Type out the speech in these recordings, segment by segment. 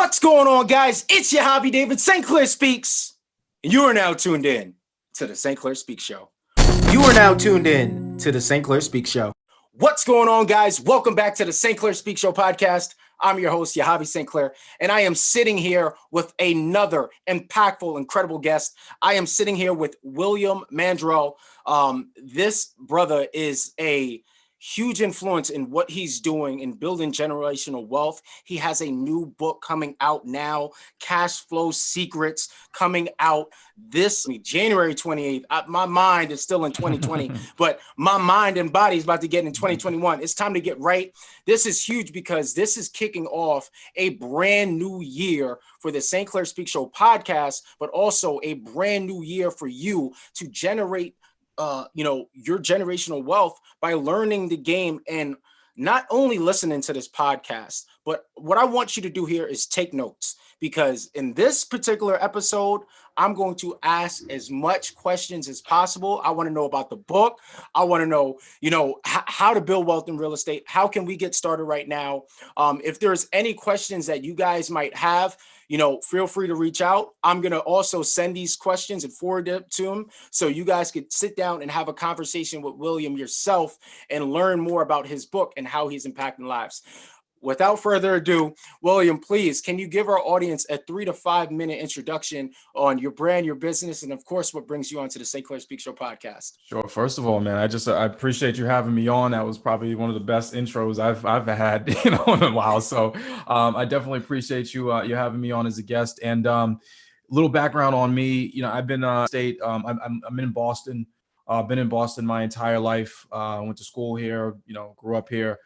What's going on, guys? It's Yahavy St Clair Speaks, and you are now tuned in to the St Clair Speak Show. You are now tuned in to the St Clair Speak Show. What's going on, guys? Welcome back to the St Clair Speak Show podcast. I'm your host, Yahavy St Clair, and I am sitting here with another impactful, incredible guest. I am sitting here with Willam Mandrell. This brother is a huge influence in what he's doing in building generational wealth. He has a new book coming out now, Cash Flow Secrets, coming out this January 28th. My mind is still in 2020, but my mind and body is about to get in 2021. It's time to get right. This is huge because this is kicking off a brand new year for the St. Clair Speak Show podcast, but also a brand new year for you to generate your generational wealth by learning the game and not only listening to this podcast, but what I want you to do here is take notes, because in this particular episode, I'm going to ask as much questions as possible. I want to know about the book. I want to know, how to build wealth in real estate. How can we get started right now? If there's any questions that you guys might have, feel free to reach out. I'm going to also send these questions and forward them to him so you guys could sit down and have a conversation with Willam yourself and learn more about his book and how he's impacting lives. Without further ado, Willam, please, can you give our audience a 3 to 5 minute introduction on your brand, your business, and of course, what brings you onto the St. Clair Speak Show podcast? Sure. First of all, man, I appreciate you having me on. That was probably one of the best intros I've had, in a while. So I definitely appreciate you having me on as a guest. And little background on me, I've been state. I'm in Boston. Been in Boston my entire life. Went to school here. Grew up here.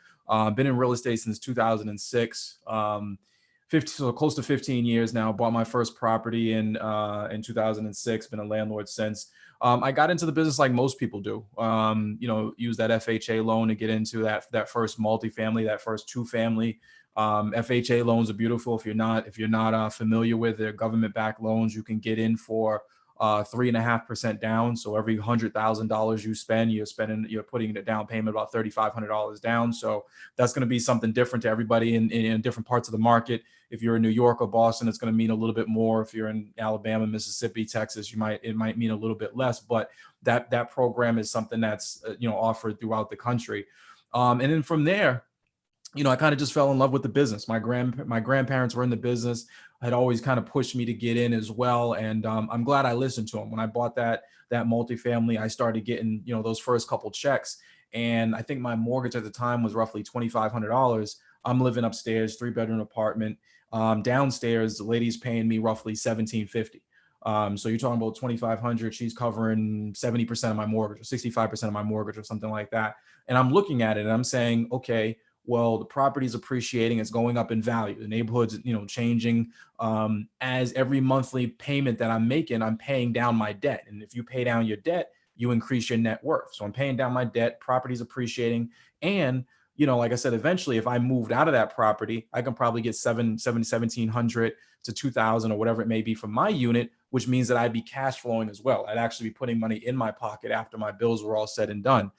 Been in real estate since 2006. So close to 15 years now. Bought my first property in 2006. Been a landlord since. I got into the business like most people do. Use that FHA loan to get into that first multifamily, that first two family. FHA loans are beautiful. If you're not familiar with, they're government-backed loans. You can get in for 3.5% down. So every $100,000 you spend, you're putting a down payment about $3,500 down. So that's going to be something different to everybody in different parts of the market. If you're in New York or Boston, it's going to mean a little bit more. If you're in Alabama, Mississippi, Texas, it might mean a little bit less. But that program is something that's offered throughout the country. And then from there, I kind of just fell in love with the business. My grandparents were in the business, had always kind of pushed me to get in as well. And I'm glad I listened to them. When I bought that multifamily, I started getting, those first couple checks. And I think my mortgage at the time was roughly $2,500. I'm living upstairs, 3-bedroom apartment. Downstairs, the lady's paying me roughly $1,750. So you're talking about $2,500. She's covering 70% of my mortgage or 65% of my mortgage or something like that. And I'm looking at it and I'm saying, okay, well, the property's appreciating, it's going up in value. The neighborhood's, changing. As every monthly payment that I'm making, I'm paying down my debt. And if you pay down your debt, you increase your net worth. So I'm paying down my debt, property's appreciating. And, like I said, eventually, if I moved out of that property, I can probably get $1,700 to $2,000 or whatever it may be from my unit, which means that I'd be cash flowing as well. I'd actually be putting money in my pocket after my bills were all said and done.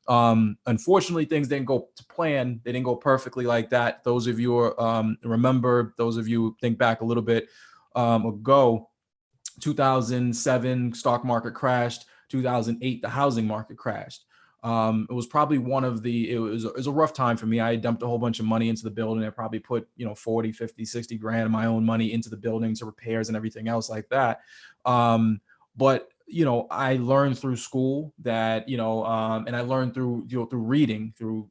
Unfortunately, things didn't go to plan. They didn't go perfectly like that. Those of you remember, those of you think back a little bit ago, 2007 stock market crashed. 2008 the housing market crashed. It was probably it was a rough time for me. I dumped a whole bunch of money into the building. I probably put 40, 50, 60 grand of my own money into the building to repairs and everything else like that. But I learned through school that, and I learned through reading, through,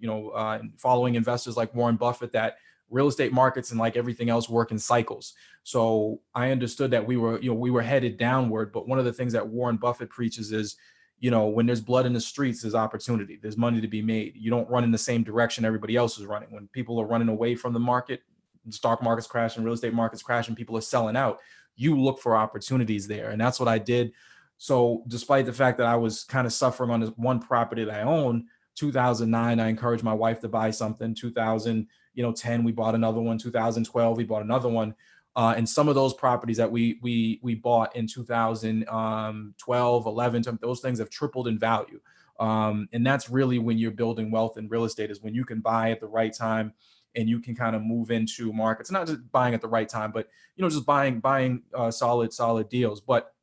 following investors like Warren Buffett, that real estate markets and like everything else work in cycles. So I understood that we were headed downward. But one of the things that Warren Buffett preaches is, when there's blood in the streets, there's opportunity, there's money to be made. You don't run in the same direction everybody else is running. When people are running away from the market, the stock market's crashing, real estate market's crashing, people are selling out. You look for opportunities there. And that's what I did. So despite the fact that I was kind of suffering on this one property that I own, 2009, I encouraged my wife to buy something. 2010, we bought another one. 2012, we bought another one. And some of those properties that we bought in 2012, 11, those things have tripled in value. And that's really when you're building wealth in real estate, is when you can buy at the right time and you can kind of move into markets, not just buying at the right time, but, you know, just buying solid deals. But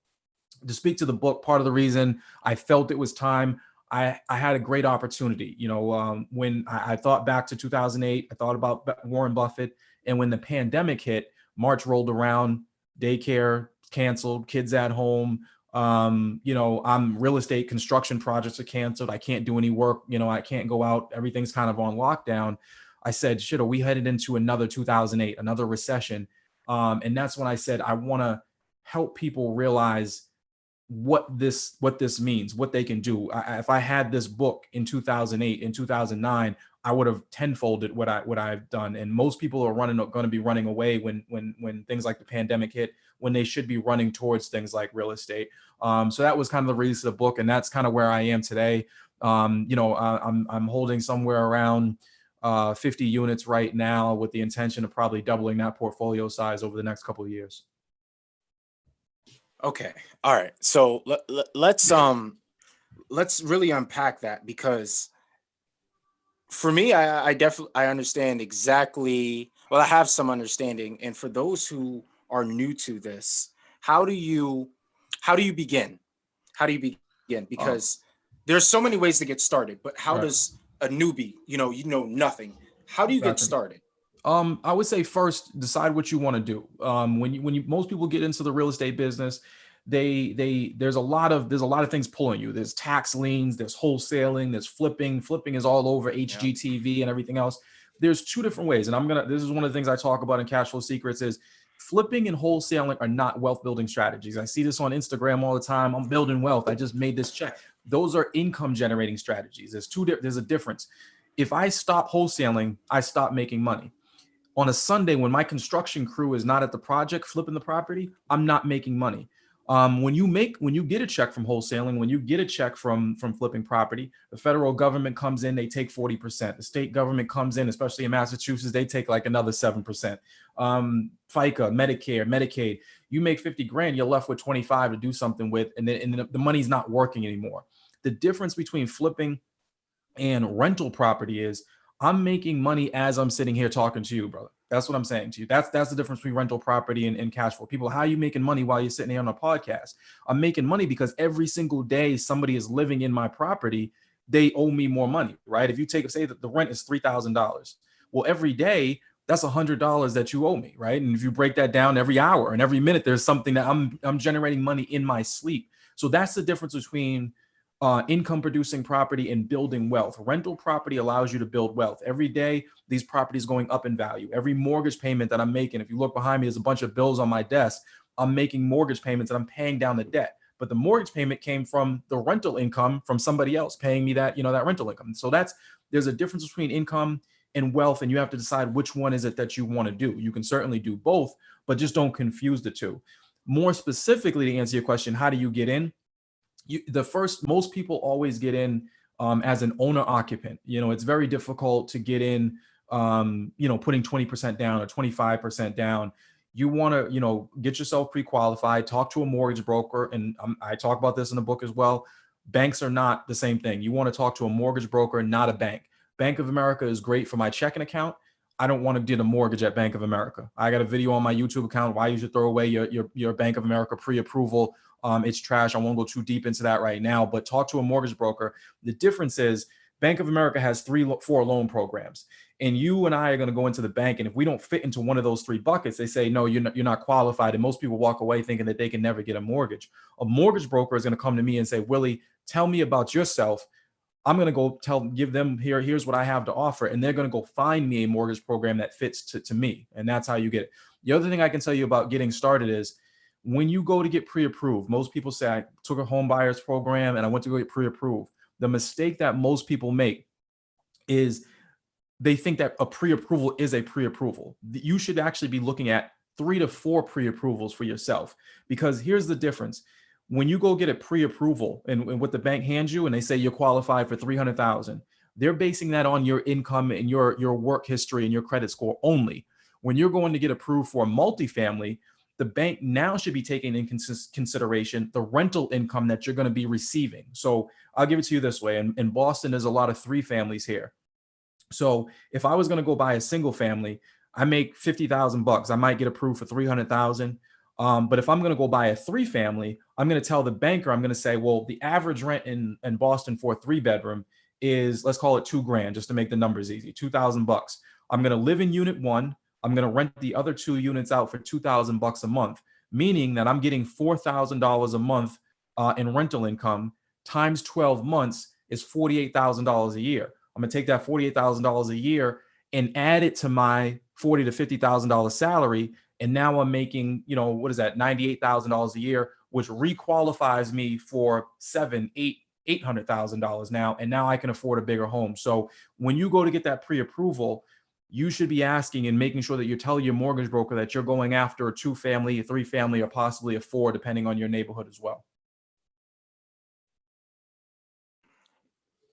to speak to the book, part of the reason I felt it was time, I had a great opportunity. You know, when I thought back to 2008, I thought about Warren Buffett, and when the pandemic hit, March rolled around, daycare canceled, kids at home. You know, I'm real estate construction projects are canceled. I can't do any work. You know, I can't go out. Everything's kind of on lockdown. I said, shit, are we headed into another 2008, another recession? And that's when I said, I want to help people realize what this means, what they can do. If I had this book in 2008, in 2009, I would have tenfolded what I've done. And most people are going to be running away when things like the pandemic hit, when they should be running towards things like real estate. So that was kind of the reason of the book, and that's kind of where I am today. You know, I'm holding somewhere around 50 units right now, with the intention of probably doubling that portfolio size over the next couple of years. Okay. All right. So let's really unpack that, because for me, I definitely understand exactly. Well, I have some understanding, and for those who are new to this, how do you begin? How do you begin? Because there's so many ways to get started, but how does a newbie, you know nothing, how do you get started? I would say first, decide what you want to do. When most people get into the real estate business, there's a lot of things pulling you. There's tax liens, there's wholesaling, there's flipping. Flipping is all over HGTV and everything else. There's two different ways, and this is one of the things I talk about in Cash Flow Secrets is flipping and wholesaling are not wealth building strategies. I see this on Instagram all the time. I'm building wealth. I just made this check. Those are income generating strategies. There's a difference. If I stop wholesaling, I stop making money. On a Sunday, when my construction crew is not at the project flipping the property, I'm not making money. When you get a check from wholesaling, when you get a check from flipping property, the federal government comes in, they take 40%. The state government comes in, especially in Massachusetts, they take like another 7%. FICA, Medicare, Medicaid, you make 50 grand, you're left with 25 to do something with, and then the money's not working anymore. The difference between flipping and rental property is I'm making money as I'm sitting here talking to you, brother. That's what I'm saying to you. That's the difference between rental property and cash flow. People, how are you making money while you're sitting here on a podcast? I'm making money because every single day somebody is living in my property, they owe me more money, right? If you say that the rent is $3,000, well, every day that's $100 that you owe me, right? And if you break that down, every hour and every minute, there's something that I'm generating money in my sleep. So that's the difference between income producing property and building wealth. Rental property allows you to build wealth. Every day, these properties going up in value. Every mortgage payment that I'm making, if you look behind me, there's a bunch of bills on my desk. I'm making mortgage payments and I'm paying down the debt. But the mortgage payment came from the rental income from somebody else paying me that rental income. So there's a difference between income and wealth, and you have to decide which one is it that you want to do. You can certainly do both, but just don't confuse the two. More specifically, to answer your question, how do you get in? Most people always get in as an owner occupant. It's very difficult to get in, putting 20% down or 25% down. You want to, get yourself pre-qualified, talk to a mortgage broker. And I talk about this in the book as well. Banks are not the same thing. You want to talk to a mortgage broker, not a bank. Bank of America is great for my checking account. I don't want to get a mortgage at Bank of America. I got a video on my YouTube account why you should throw away your Bank of America pre-approval. It's trash. I won't go too deep into that right now, but talk to a mortgage broker. The difference is Bank of America has 4 loan programs, and you and I are going to go into the bank. And if we don't fit into one of those 3 buckets, they say, no, you're not qualified. And most people walk away thinking that they can never get a mortgage. A mortgage broker is going to come to me and say, Willie, tell me about yourself. I'm going to go give them here's what I have to offer. And they're going to go find me a mortgage program that fits to me. And that's how you get it. The other thing I can tell you about getting started is when you go to get pre-approved, most people say, I took a home buyers program and I went to go get pre-approved. The mistake that most people make is they think that a pre-approval is a pre-approval. You should actually be looking at 3 to 4 pre-approvals for yourself, because here's the difference. When you go get a pre-approval and what the bank hands you and they say you're qualified for $300,000, they're basing that on your income and your work history and your credit score only. When you're going to get approved for a multifamily, the bank now should be taking in consideration the rental income that you're going to be receiving. So I'll give it to you this way. In Boston, there's a lot of 3 families here. So if I was going to go buy a single family, I make 50,000 bucks. I might get approved for 300,000. But if I'm going to go buy a three family, I'm going to tell the banker, I'm going to say, well, the average rent in Boston for a 3-bedroom is, let's call it $2,000, just to make the numbers easy, 2,000 bucks. I'm going to live in unit one. I'm going to rent the other 2 units out for 2,000 bucks a month, meaning that I'm getting $4,000 a month in rental income times 12 months is $48,000 a year. I'm going to take that $48,000 a year and add it to my $40,000 to $50,000 salary. And now I'm making, what is that? $98,000 a year, which requalifies me for $800,000 now. And now I can afford a bigger home. So when you go to get that pre-approval, you should be asking and making sure that you're telling your mortgage broker that you're going after a 2-family, a 3-family, or possibly a 4, depending on your neighborhood as well.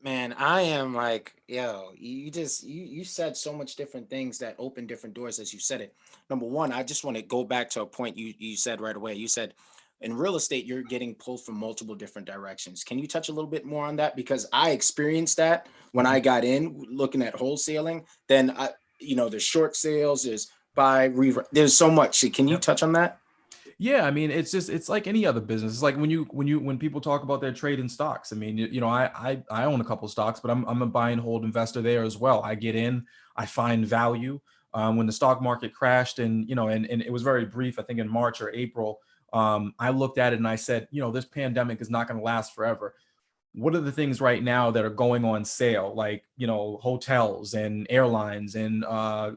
Man, I am like, yo, you said so much different things that open different doors as you said it. Number one, I just want to go back to a point you said right away. You said in real estate, you're getting pulled from multiple different directions. Can you touch a little bit more on that? Because I experienced that when I got in looking at wholesaling. Then there's short sales, there's so much. Can you Yep. touch on that? Yeah, I mean, it's like any other business. It's like when people talk about their trade in stocks. I mean, I own a couple of stocks, but I'm a buy and hold investor there as well. I get in, I find value. When the stock market crashed, and it was very brief, I think in March or April, I looked at it and I said, this pandemic is not going to last forever. What are the things right now that are going on sale, like hotels and airlines and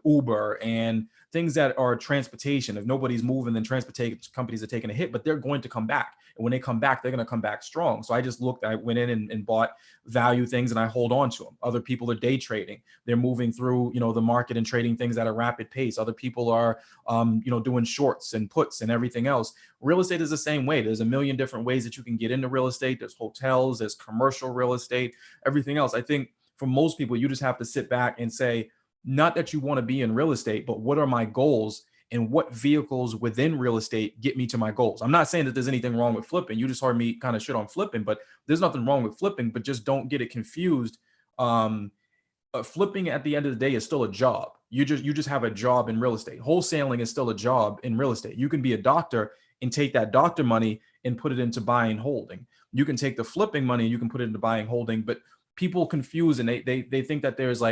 Uber and things that are transportation? If nobody's moving, then transportation companies are taking a hit, but they're going to come back, and when they come back, they're going to come back strong. So I went in and bought value things, and I hold on to them. Other people are day trading. They're moving through the market and trading things at a rapid pace. Other people are doing shorts and puts and everything else. Real estate is the same way. There's a million different ways that you can get into real estate. There's hotels, there's commercial real estate, everything else. I think for most people, you just have to sit back and say, not that you want to be in real estate, but what are my goals, and what vehicles within real estate get me to my goals? I'm not saying that there's anything wrong with flipping. You just heard me kind of shit on flipping, but there's nothing wrong with flipping, but just don't get it confused. Flipping at the end of the day is still a job. You just have a job in real estate. Wholesaling is still a job in real estate. You can be a doctor and take that doctor money and put it into buying and holding. You can take the flipping money and you can put it into buying and holding. But people confuse, and they think that there's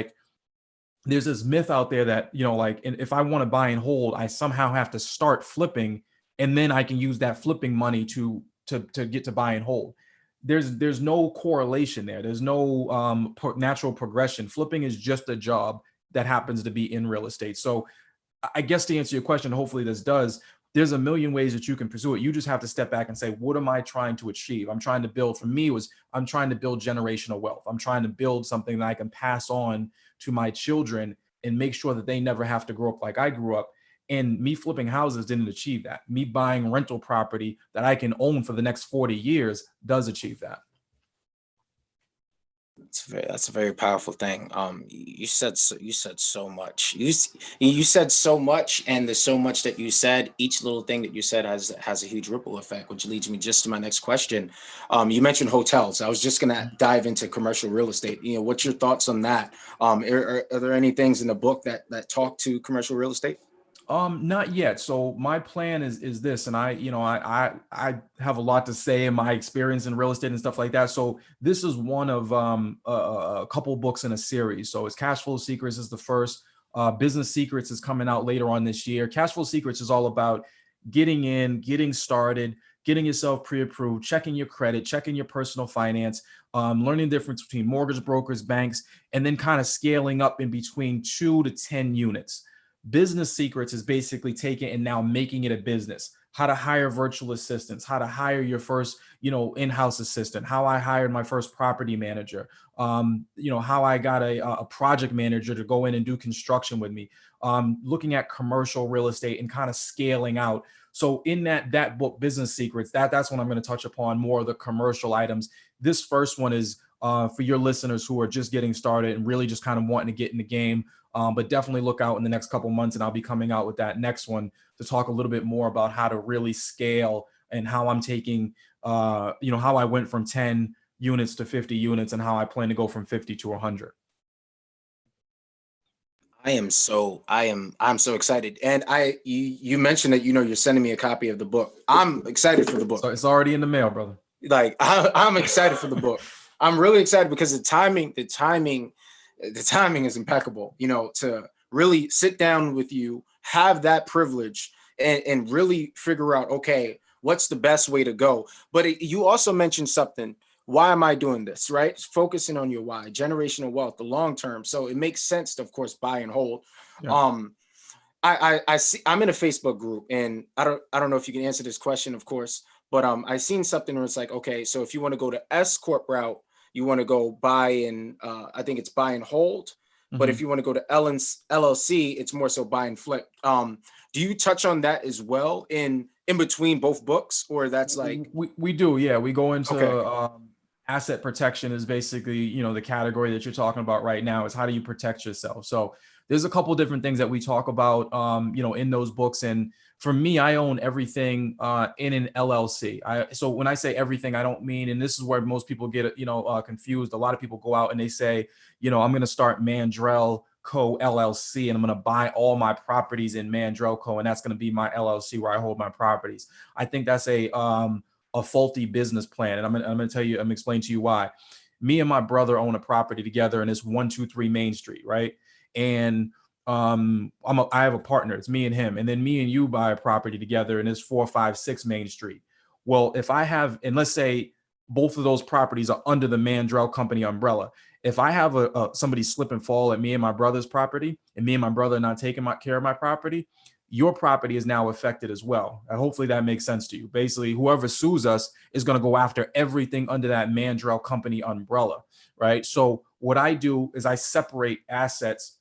this myth out there that if I want to buy and hold, I somehow have to start flipping, and then I can use that flipping money to get to buy and hold. There's no correlation there. There's no natural progression. Flipping is just a job that happens to be in real estate. So I guess to answer your question, hopefully this does, there's a million ways that you can pursue it. You just have to step back and say, what am I trying to achieve? I'm trying to build, for me, I'm trying to build generational wealth. I'm trying to build something that I can pass on to my children and make sure that they never have to grow up like I grew up. And me flipping houses didn't achieve that. Me buying rental property that I can own for the next 40 years does achieve that. That's a very powerful thing. You said so much. You said so much, and there's so much that you said. Each little thing that you said has a huge ripple effect, which leads me just to my next question. You mentioned hotels. I was just gonna dive into commercial real estate. What's your thoughts on that? Are there any things in the book that talk to commercial real estate? Not yet. So my plan is this, and I have a lot to say in my experience in real estate and stuff like that. So this is one of a couple books in a series. So it's Cash Flow Secrets is the first. Business Secrets is coming out later on this year. Cash Flow Secrets is all about getting in, getting started, getting yourself pre-approved, checking your credit, checking your personal finance, learning the difference between mortgage brokers, banks, and then kind of scaling up in between 2 to 10 units. Business Secrets is basically taking and now making it a business. How to hire virtual assistants, how to hire your first, in-house assistant, how I hired my first property manager, how I got a project manager to go in and do construction with me, looking at commercial real estate and kind of scaling out. So in that book, Business Secrets, that's what I'm going to touch upon, more of the commercial items. This first one is for your listeners who are just getting started and really just kind of wanting to get in the game. But definitely look out in the next couple months, and I'll be coming out with that next one to talk a little bit more about how to really scale and how I'm taking, how I went from 10 units to 50 units and how I plan to go from 50 to 100. I'm so excited. And you mentioned that, you're sending me a copy of the book. I'm excited for the book. So it's already in the mail, brother. Like I'm excited for the book. I'm really excited because the timing is impeccable, to really sit down with you, have that privilege, and really figure out, okay, what's the best way to go. But you also mentioned something. Why am I doing this? Right? Focusing on your why, generational wealth, the long term. So it makes sense to, of course, buy and hold. Yeah. I see I'm in a Facebook group, and I don't know if you can answer this question, of course, but I seen something where it's like, okay, so if you want to go to S corp route, you want to go buy and I think it's buy and hold. But if you want to go to LLC, it's more so buy and flip. Do you touch on that as well in between both books, or that's like we do, yeah. We go into okay, asset protection is basically, the category that you're talking about right now is how do you protect yourself. So there's a couple of different things that we talk about, in those books. And for me, I own everything in an LLC. So when I say everything, I don't mean, and this is where most people get, confused. A lot of people go out and they say, I'm going to start Mandrell Co. LLC, and I'm going to buy all my properties in Mandrell Co. And that's going to be my LLC where I hold my properties. I think that's a faulty business plan. And I'm going to tell you, I'm going to explain to you why. Me and my brother own a property together, and it's 123 Main Street, right? And I have a partner. It's me and him. And then me and you buy a property together, and it's 456 Main Street. Well, if I have, and let's say both of those properties are under the Mandrell Company umbrella. If I have somebody slip and fall at me and my brother's property, and me and my brother are not taking care of my property, your property is now affected as well. Hopefully that makes sense to you. Basically, whoever sues us is going to go after everything under that Mandrell Company umbrella, right? So what I do is I separate assets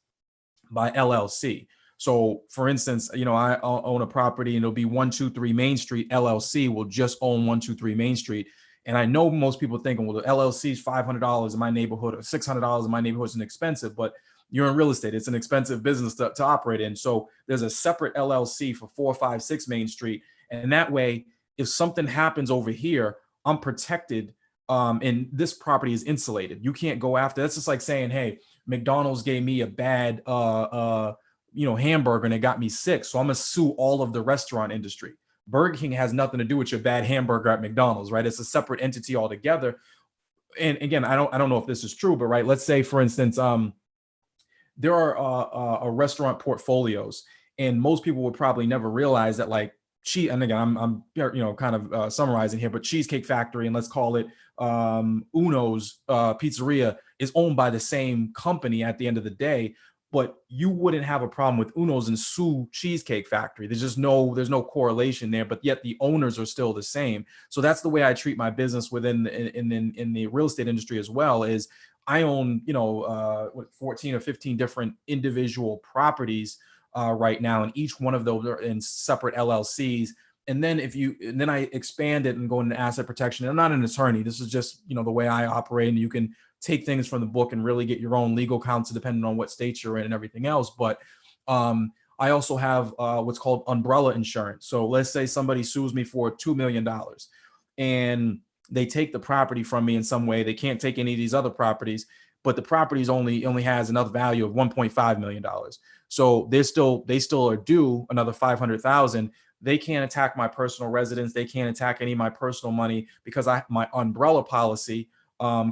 by LLC. So for instance, I own a property and it'll be 123 Main Street. LLC will just own 123 Main Street. And I know most people thinking, well, the LLC is $500 in my neighborhood or $600 in my neighborhood is inexpensive, but you're in real estate. It's an expensive business to operate in. So there's a separate LLC for 456 Main Street. And that way, if something happens over here, I'm protected. And this property is insulated. You can't go after. That's just like saying, hey, McDonald's gave me a bad, hamburger and it got me sick. So I'm going to sue all of the restaurant industry. Burger King has nothing to do with your bad hamburger at McDonald's, right? It's a separate entity altogether. And again, I don't know if this is true, but right, let's say for instance, there are restaurant portfolios, and most people would probably never realize that, like, and again, I'm kind of summarizing here, but Cheesecake Factory, and let's call it Uno's Pizzeria, is owned by the same company at the end of the day. But you wouldn't have a problem with Uno's and sue Cheesecake Factory. There's no correlation there, but yet the owners are still the same. So that's the way I treat my business within in the real estate industry as well. Is I own 14 or 15 different individual properties right now, and each one of those are in separate LLCs. And then I expand it and go into asset protection. And I'm not an attorney. This is just the way I operate, and you can take things from the book and really get your own legal counsel depending on what state you're in and everything else. But I also have what's called umbrella insurance. So let's say somebody sues me for $2 million and they take the property from me in some way. They can't take any of these other properties, but the properties only has another value of $1.5 million. So they still are due another $500,000. They can't attack my personal residence. They can't attack any of my personal money because my umbrella policy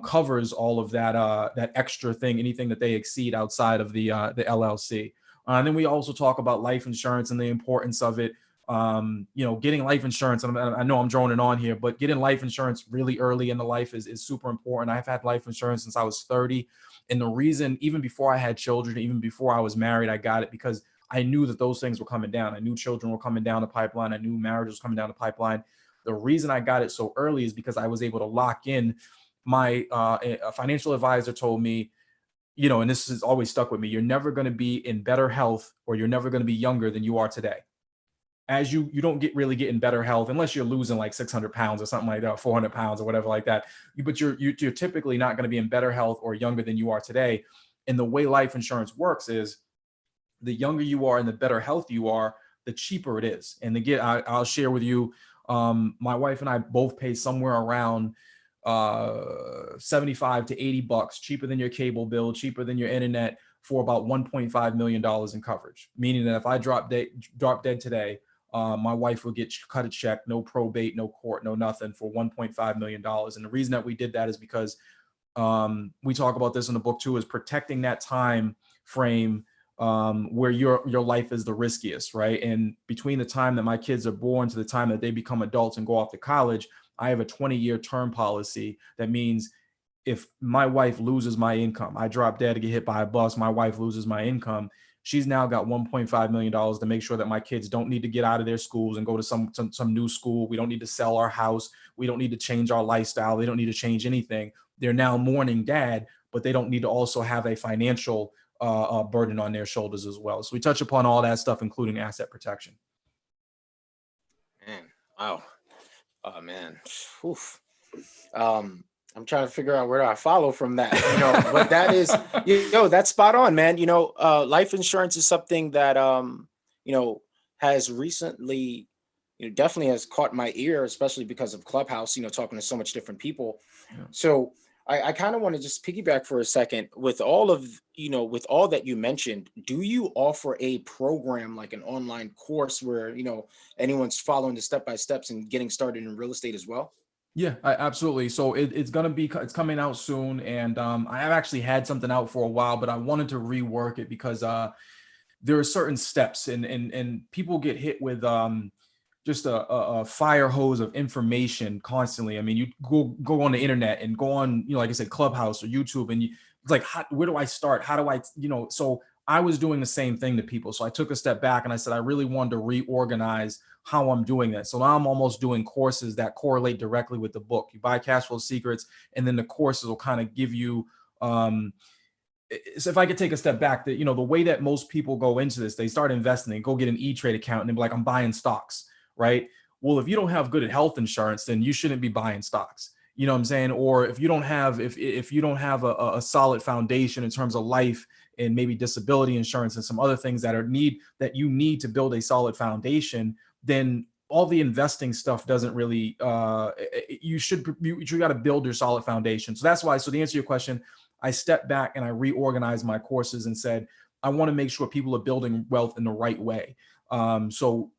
covers all of that extra thing, anything that they exceed outside of the LLC. And then we also talk about life insurance and the importance of it. Getting life insurance, and I know I'm droning on here, but getting life insurance really early in the life is super important. I've had life insurance since I was 30. And the reason, even before I had children, even before I was married, I got it because I knew that those things were coming down. I knew children were coming down the pipeline. I knew marriage was coming down the pipeline. The reason I got it so early is because I was able to lock in my a financial advisor told me, and this has always stuck with me, you're never going to be in better health, or you're never going to be younger than you are today. As you don't really get in better health unless you're losing like 600 pounds or something like that, 400 pounds or whatever like that. But you're typically not going to be in better health or younger than you are today. And the way life insurance works is the younger you are and the better health you are, the cheaper it is. And again, I'll share with you, my wife and I both pay somewhere around 75 to $80 cheaper than your cable bill, cheaper than your internet, for about $1.5 million in coverage, meaning that if I drop dead today, my wife will get cut a check, no probate, no court, no nothing, for $1.5 million. And the reason that we did that is because we talk about this in the book too, is protecting that time frame where your life is the riskiest, right? And between the time that my kids are born to the time that they become adults and go off to college, I have a 20-year term policy. That means if my wife loses my income, I drop dead to get hit by a bus, my wife loses my income, she's now got $1.5 million to make sure that my kids don't need to get out of their schools and go to some new school. We don't need to sell our house. We don't need to change our lifestyle. They don't need to change anything. They're now mourning dad, but they don't need to also have a financial burden on their shoulders as well. So we touch upon all that stuff, including asset protection. Man, wow. Oh man. Oof. I'm trying to figure out where do I follow from that, but that is, that's spot on, man. Life insurance is something that, has recently, definitely has caught my ear, especially because of Clubhouse, talking to so much different people. Yeah. So I kind of want to just piggyback for a second with all of, with all that you mentioned. Do you offer a program, like an online course where, anyone's following the step-by-steps and getting started in real estate as well? Yeah, absolutely. So it's coming out soon. And I have actually had something out for a while, but I wanted to rework it because there are certain steps and people get hit with just a fire hose of information constantly. I mean, you go on the internet and go on, like I said, Clubhouse or YouTube, and it's like, where do I start? How do I, so I was doing the same thing to people. So I took a step back and I said, I really wanted to reorganize how I'm doing that. So now I'm almost doing courses that correlate directly with the book. You buy Cash Flow Secrets, and then the courses will kind of give you, so if I could take a step back, that, the way that most people go into this, they start investing, they go get an E-Trade account and they're like, I'm buying stocks, right? Well, if you don't have good health insurance, then you shouldn't be buying stocks. You know what I'm saying? Or if you don't have, if you don't have a solid foundation in terms of life and maybe disability insurance and some other things that you need to build a solid foundation, then all the investing stuff doesn't really, you got to build your solid foundation. So that's why, so to answer your question, I stepped back and I reorganized my courses and said, I want to make sure people are building wealth in the right way. So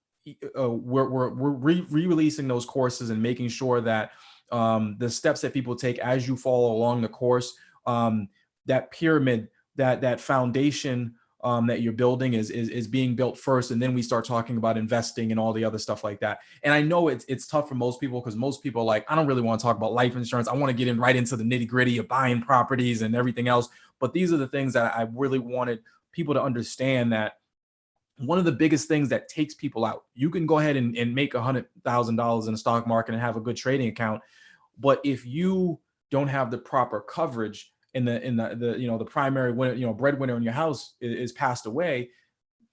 we're re-releasing those courses and making sure that the steps that people take as you follow along the course, that pyramid, that foundation that you're building is being built first, and then we start talking about investing and all the other stuff like that. And I know it's tough for most people, because most people are like, I don't really want to talk about life insurance. I want to get right into the nitty gritty of buying properties and everything else. But these are the things that I really wanted people to understand, that one of the biggest things that takes people out, you can go ahead and make $100,000 in the stock market and have a good trading account, but if you don't have the proper coverage, in the primary winner, breadwinner in your house is passed away,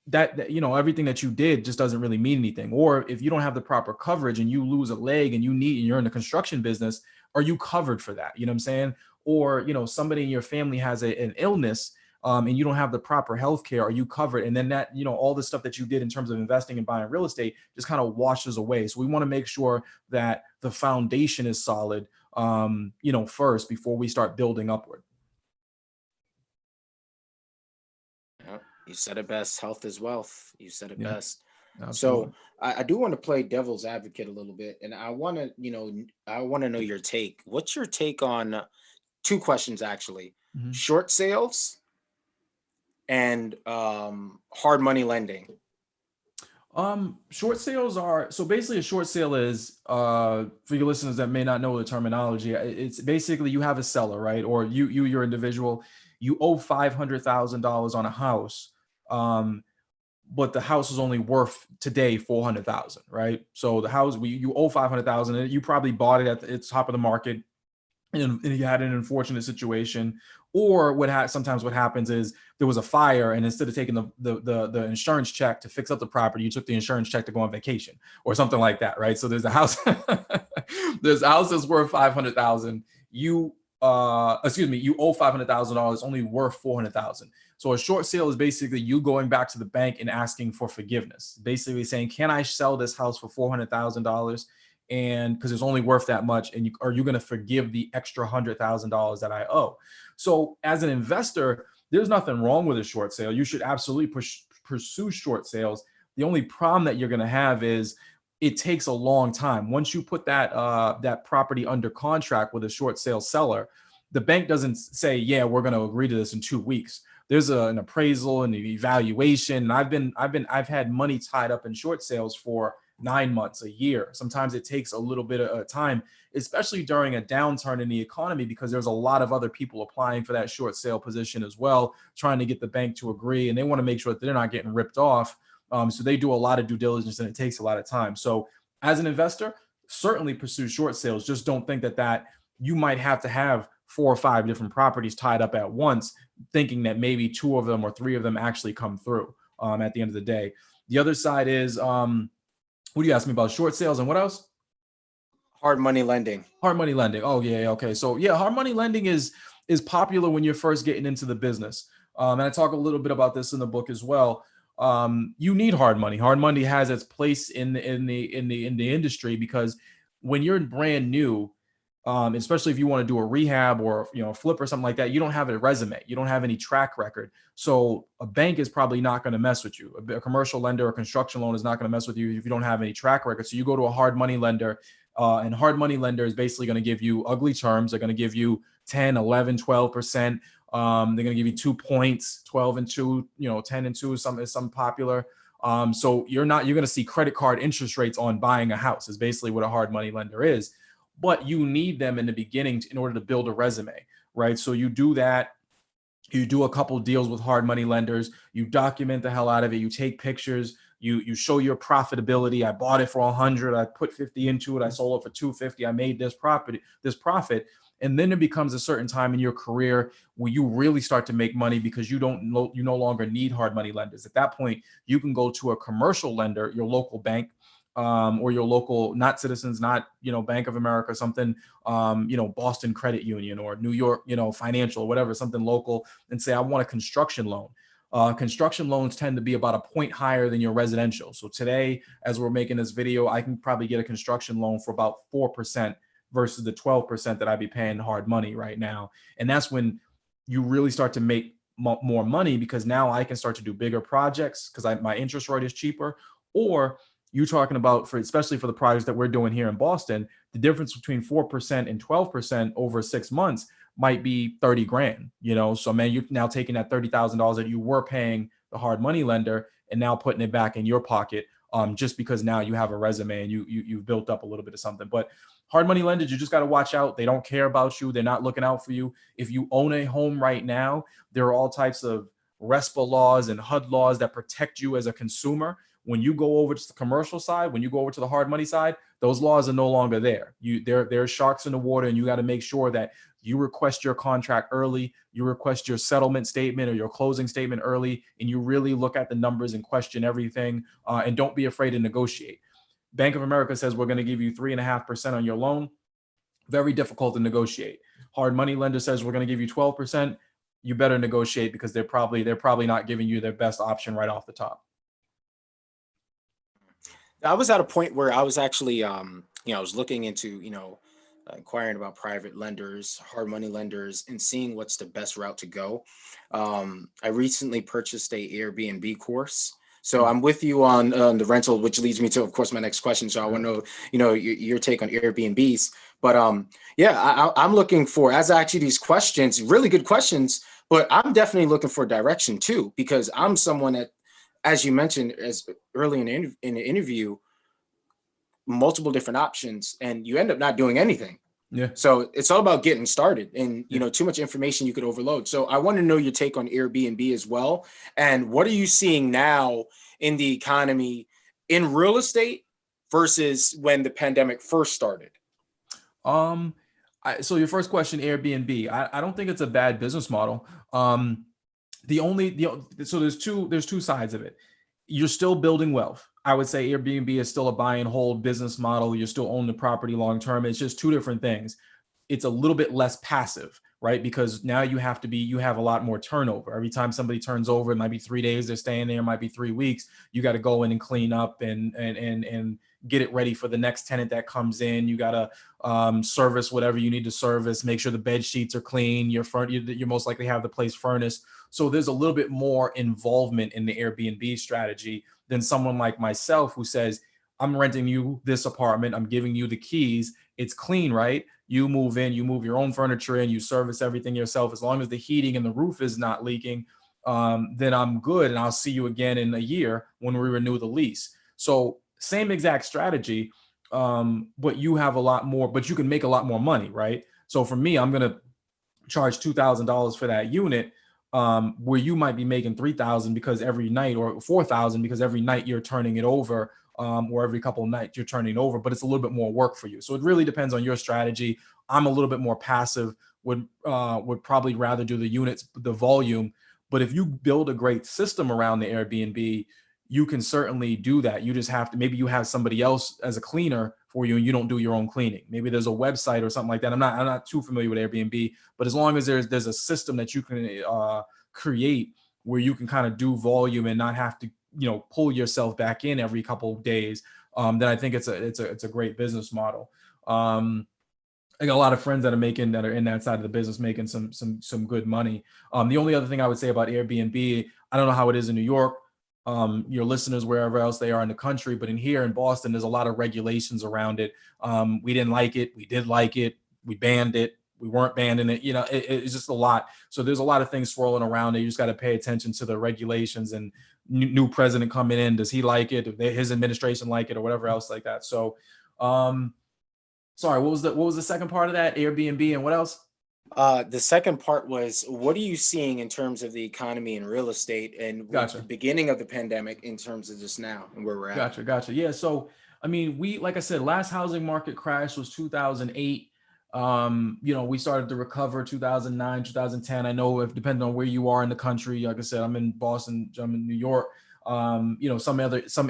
that everything that you did just doesn't really mean anything. Or if you don't have the proper coverage and you lose a leg and you're in the construction business, are you covered for that? You know what I'm saying? Or somebody in your family has an illness, and you don't have the proper health care, are you covered? And then that, all the stuff that you did in terms of investing and buying real estate just kind of washes away. So we want to make sure that the foundation is solid, first, before we start building upward. You said it best. Health is wealth. You said it best. Absolutely. So I do want to play devil's advocate a little bit, and I want to know your take. What's your take on two questions, actually? Mm-hmm. Short sales and hard money lending. Short sales are, so basically a short sale is, for your listeners that may not know the terminology, it's basically you have a seller, right? Or you're individual, you owe $500,000 on a house, but the house is only worth today $400,000, right? So the house, you owe $500,000, and you probably bought it at the top of the market, and you had an unfortunate situation. Or sometimes what happens is there was a fire, and instead of taking the insurance check to fix up the property, you took the insurance check to go on vacation or something like that, right? So there's a house, there's a house that's worth $500,000. You owe $500,000, only worth $400,000. So a short sale is basically you going back to the bank and asking for forgiveness, basically saying, can I sell this house for $400,000? And because it's only worth that much, are you going to forgive the extra $100,000 that I owe? So as an investor, there's nothing wrong with a short sale. You should absolutely pursue short sales. The only problem that you're going to have is it takes a long time. Once you put that property under contract with a short sale seller, the bank doesn't say, yeah, we're going to agree to this in 2 weeks. There's an appraisal and an evaluation. And I've had money tied up in short sales for 9 months, a year. Sometimes it takes a little bit of time, especially during a downturn in the economy, because there's a lot of other people applying for that short sale position as well, trying to get the bank to agree, and they want to make sure that they're not getting ripped off. So they do a lot of due diligence, and it takes a lot of time. So as an investor, certainly pursue short sales. Just don't think that you might have to have 4 or 5 different properties tied up at once, thinking that maybe 2 of them or 3 of them actually come through at the end of the day. The other side is, what do you ask me about? Short sales and what else? Hard money lending. Hard money lending. Oh yeah. Okay. So yeah, hard money lending is popular when you're first getting into the business. And I talk a little bit about this in the book as well. You need hard money. Hard money has its place in the industry, because when you're brand new, especially if you want to do a rehab or a flip or something like that, you don't have a resume, you don't have any track record. So a bank is probably not going to mess with you. A commercial lender or construction loan is not going to mess with you if you don't have any track record. So you go to a hard money lender, and hard money lender is basically going to give you ugly terms. They're going to give you 10, 11, 12%. They're going to give you 2 points, 12 and 2, 10 and 2 is some popular. So you're going to see credit card interest rates on buying a house is basically what a hard money lender is. But you need them in the beginning in order to build a resume, right? So you do that. You do a couple of deals with hard money lenders. You document the hell out of it. You take pictures. You show your profitability. I bought it for 100. I put 50 into it. I sold it for 250. I made this profit. And then it becomes a certain time in your career where you really start to make money, because you no longer need hard money lenders. At that point, you can go to a commercial lender, your local bank, or your local, not Citizens, not, Bank of America, something, Boston Credit Union or New York, Financial, whatever, something local, and say, I want a construction loan. Construction loans tend to be about a point higher than your residential. So today, as we're making this video, I can probably get a construction loan for about 4% versus the 12% that I'd be paying hard money right now. And that's when you really start to make more money, because now I can start to do bigger projects because my interest rate is cheaper. Or you're talking about, especially for the projects that we're doing here in Boston, the difference between 4% and 12% over 6 months might be 30 grand, So man, you're now taking that $30,000 that you were paying the hard money lender and now putting it back in your pocket, just because now you have a resume and you've built up a little bit of something. But hard money lenders, you just got to watch out. They don't care about you. They're not looking out for you. If you own a home right now, there are all types of RESPA laws and HUD laws that protect you as a consumer. When you go over to the commercial side, when you go over to the hard money side, those laws are no longer there. There are sharks in the water, and you got to make sure that you request your contract early, you request your settlement statement or your closing statement early, and you really look at the numbers and question everything, and don't be afraid to negotiate. Bank of America says we're going to give you 3.5% on your loan. Very difficult to negotiate. Hard money lender says we're going to give you 12%. You better negotiate, because they're probably not giving you their best option right off the top. I was at a point where I was actually, I was looking into, inquiring about private lenders, hard money lenders, and seeing what's the best route to go. I recently purchased a Airbnb course. So I'm with you on the rental, which leads me to, of course, my next question. So I want to know, your take on Airbnbs. But I'm looking for, as actually these questions, really good questions, but I'm definitely looking for direction too, because I'm someone that, as you mentioned, as early in the interview, multiple different options, and you end up not doing anything. Yeah. So it's all about getting started, and too much information you could overload. So I want to know your take on Airbnb as well, and what are you seeing now in the economy in real estate versus when the pandemic first started? So your first question, Airbnb, I don't think it's a bad business model. So there's two sides of it. You're still building wealth. I would say Airbnb is still a buy and hold business model. You're still owning the property long term. It's just two different things. It's a little bit less passive, right? Because now you have a lot more turnover. Every time somebody turns over, it might be 3 days they're staying there, it might be 3 weeks. You got to go in and clean up and get it ready for the next tenant that comes in. You got to service whatever you need to service, make sure the bed sheets are clean. You most likely have the place furnished. So there's a little bit more involvement in the Airbnb strategy than someone like myself who says, I'm renting you this apartment, I'm giving you the keys, it's clean, right? You move in, you move your own furniture in, you service everything yourself. As long as the heating and the roof is not leaking, then I'm good. And I'll see you again in a year when we renew the lease. So same exact strategy, but you have a lot more, but you can make a lot more money, right? So for me, I'm going to charge $2,000 for that unit, where you might be making $3,000 because every night, or $4,000 because every night you're turning it over, or every couple of nights you're turning it over, but it's a little bit more work for you. So it really depends on your strategy. I'm a little bit more passive, would probably rather do the units, the volume. But if you build a great system around the Airbnb, you can certainly do that. You just have to, maybe you have somebody else as a cleaner for you and you don't do your own cleaning. Maybe there's a website or something like that. I'm not too familiar with Airbnb, but as long as there's a system that you can create where you can kind of do volume and not have to, pull yourself back in every couple of days, then I think it's a great business model. I got a lot of friends that are in that side of the business making some good money. The only other thing I would say about Airbnb, I don't know how it is in New York, your listeners, wherever else they are in the country, but here in Boston, there's a lot of regulations around it. We didn't like it. We did like it. We banned it. We weren't banning it. It's just a lot. So there's a lot of things swirling around it. You just got to pay attention to the regulations and new president coming in. Does he like it? His administration like it, or whatever else like that? So, sorry, what was the second part of that? Airbnb and what else? The second part was, what are you seeing in terms of the economy and real estate, and Gotcha. the beginning of the pandemic in terms of just now and where we're at? Gotcha. Yeah. So, I mean, like I said, last housing market crash was 2008. We started to recover 2009, 2010. I know, if depending on where you are in the country, like I said, I'm in Boston, I'm in New York. Some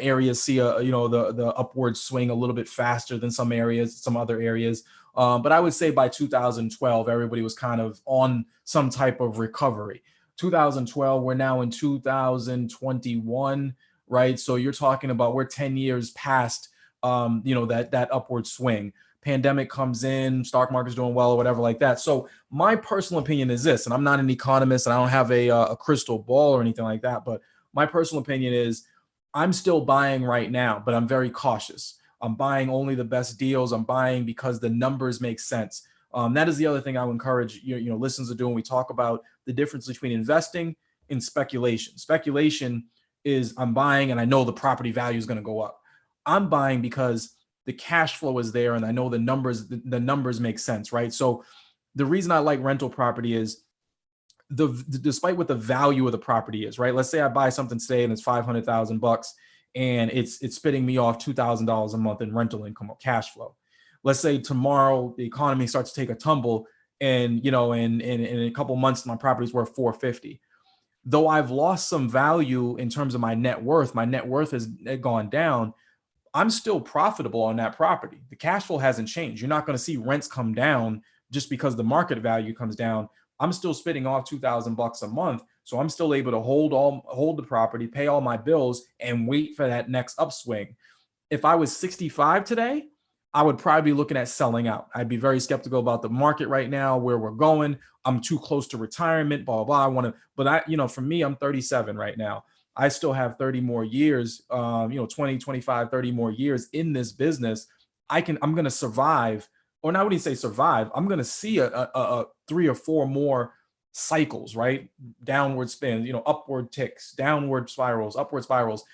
areas see the upward swing a little bit faster than some other areas. But I would say by 2012, everybody was kind of on some type of recovery. 2012, we're now in 2021, right? So you're talking about, we're 10 years past, that upward swing. Pandemic comes in, stock market's doing well, or whatever like that. So my personal opinion is this, and I'm not an economist and I don't have a crystal ball or anything like that, but my personal opinion is I'm still buying right now, but I'm very cautious. I'm buying only the best deals. I'm buying because the numbers make sense. That is the other thing I would encourage listeners to do when we talk about the difference between investing and speculation. Speculation is, I'm buying and I know the property value is going to go up. I'm buying because the cash flow is there and I know the numbers make sense, right? So the reason I like rental property is, despite what the value of the property is, right? Let's say I buy something today and it's $500,000 and it's spitting me off $2,000 a month in rental income or cash flow. Let's say tomorrow the economy starts to take a tumble and, in a couple months, my property's worth $450. Though I've lost some value in terms of my net worth has gone down, I'm still profitable on that property. The cash flow hasn't changed. You're not going to see rents come down just because the market value comes down. I'm still spitting off $2,000 a month. So I'm still able to hold the property, pay all my bills, and wait for that next upswing. If I was 65 today, I would probably be looking at selling out. I'd be very skeptical about the market right now, where we're going. I'm too close to retirement, blah, blah, blah. For me, I'm 37 right now. I still have 30 more years, 20, 25, 30 more years in this business. I'm going to survive, or not, I wouldn't say survive. I'm going to see a 3 or 4 more cycles, right? Downward spins, upward ticks, downward spirals, upward spirals.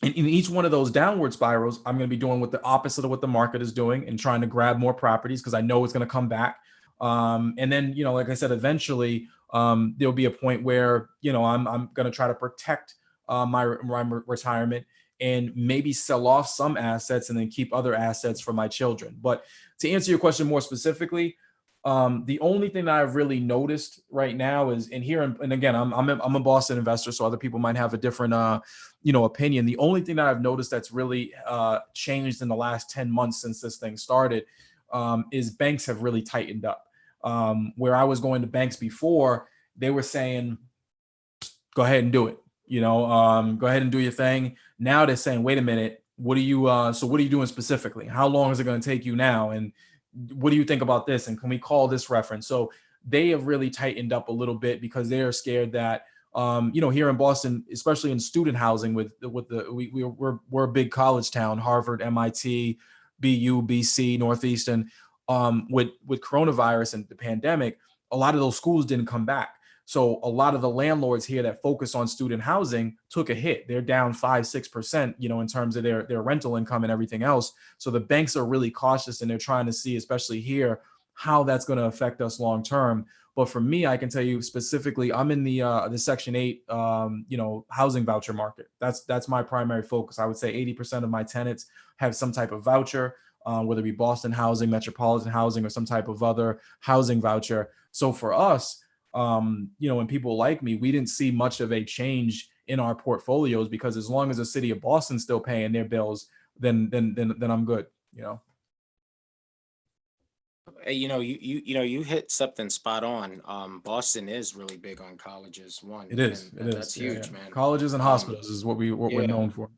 And in each one of those downward spirals, I'm going to be doing what the opposite of what the market is doing and trying to grab more properties because I know it's going to come back. And then, like I said, eventually there'll be a point where, I'm going to try to protect my retirement and maybe sell off some assets and then keep other assets for my children. But to answer your question more specifically, the only thing that I've really noticed right now is and again, I'm a Boston investor, so other people might have a different, opinion. The only thing that I've noticed that's really changed in the last 10 months since this thing started is banks have really tightened up. Where I was going to banks before, they were saying, go ahead and do it. Go ahead and do your thing. Now they're saying, wait a minute, what are you doing specifically? How long is it going to take you now? And what do you think about this? And can we call this reference? So they have really tightened up a little bit because they are scared that, here in Boston, especially in student housing, we're a big college town, Harvard, MIT, BU, BC, Northeastern. With coronavirus and the pandemic, a lot of those schools didn't come back. So a lot of the landlords here that focus on student housing took a hit. They're down 5-6%, in terms of their rental income and everything else. So the banks are really cautious, and they're trying to see, especially here, how that's going to affect us long term. But for me, I can tell you specifically, I'm in the Section 8, housing voucher market. That's my primary focus. I would say 80% of my tenants have some type of voucher, whether it be Boston housing, metropolitan housing, or some type of other housing voucher. So for us, and people like me, we didn't see much of a change in our portfolios, because as long as the city of Boston's still paying their bills, then I'm good. You hit something spot on. Boston is really big on colleges. It is. That's huge, man. Colleges and hospitals is what we're known for.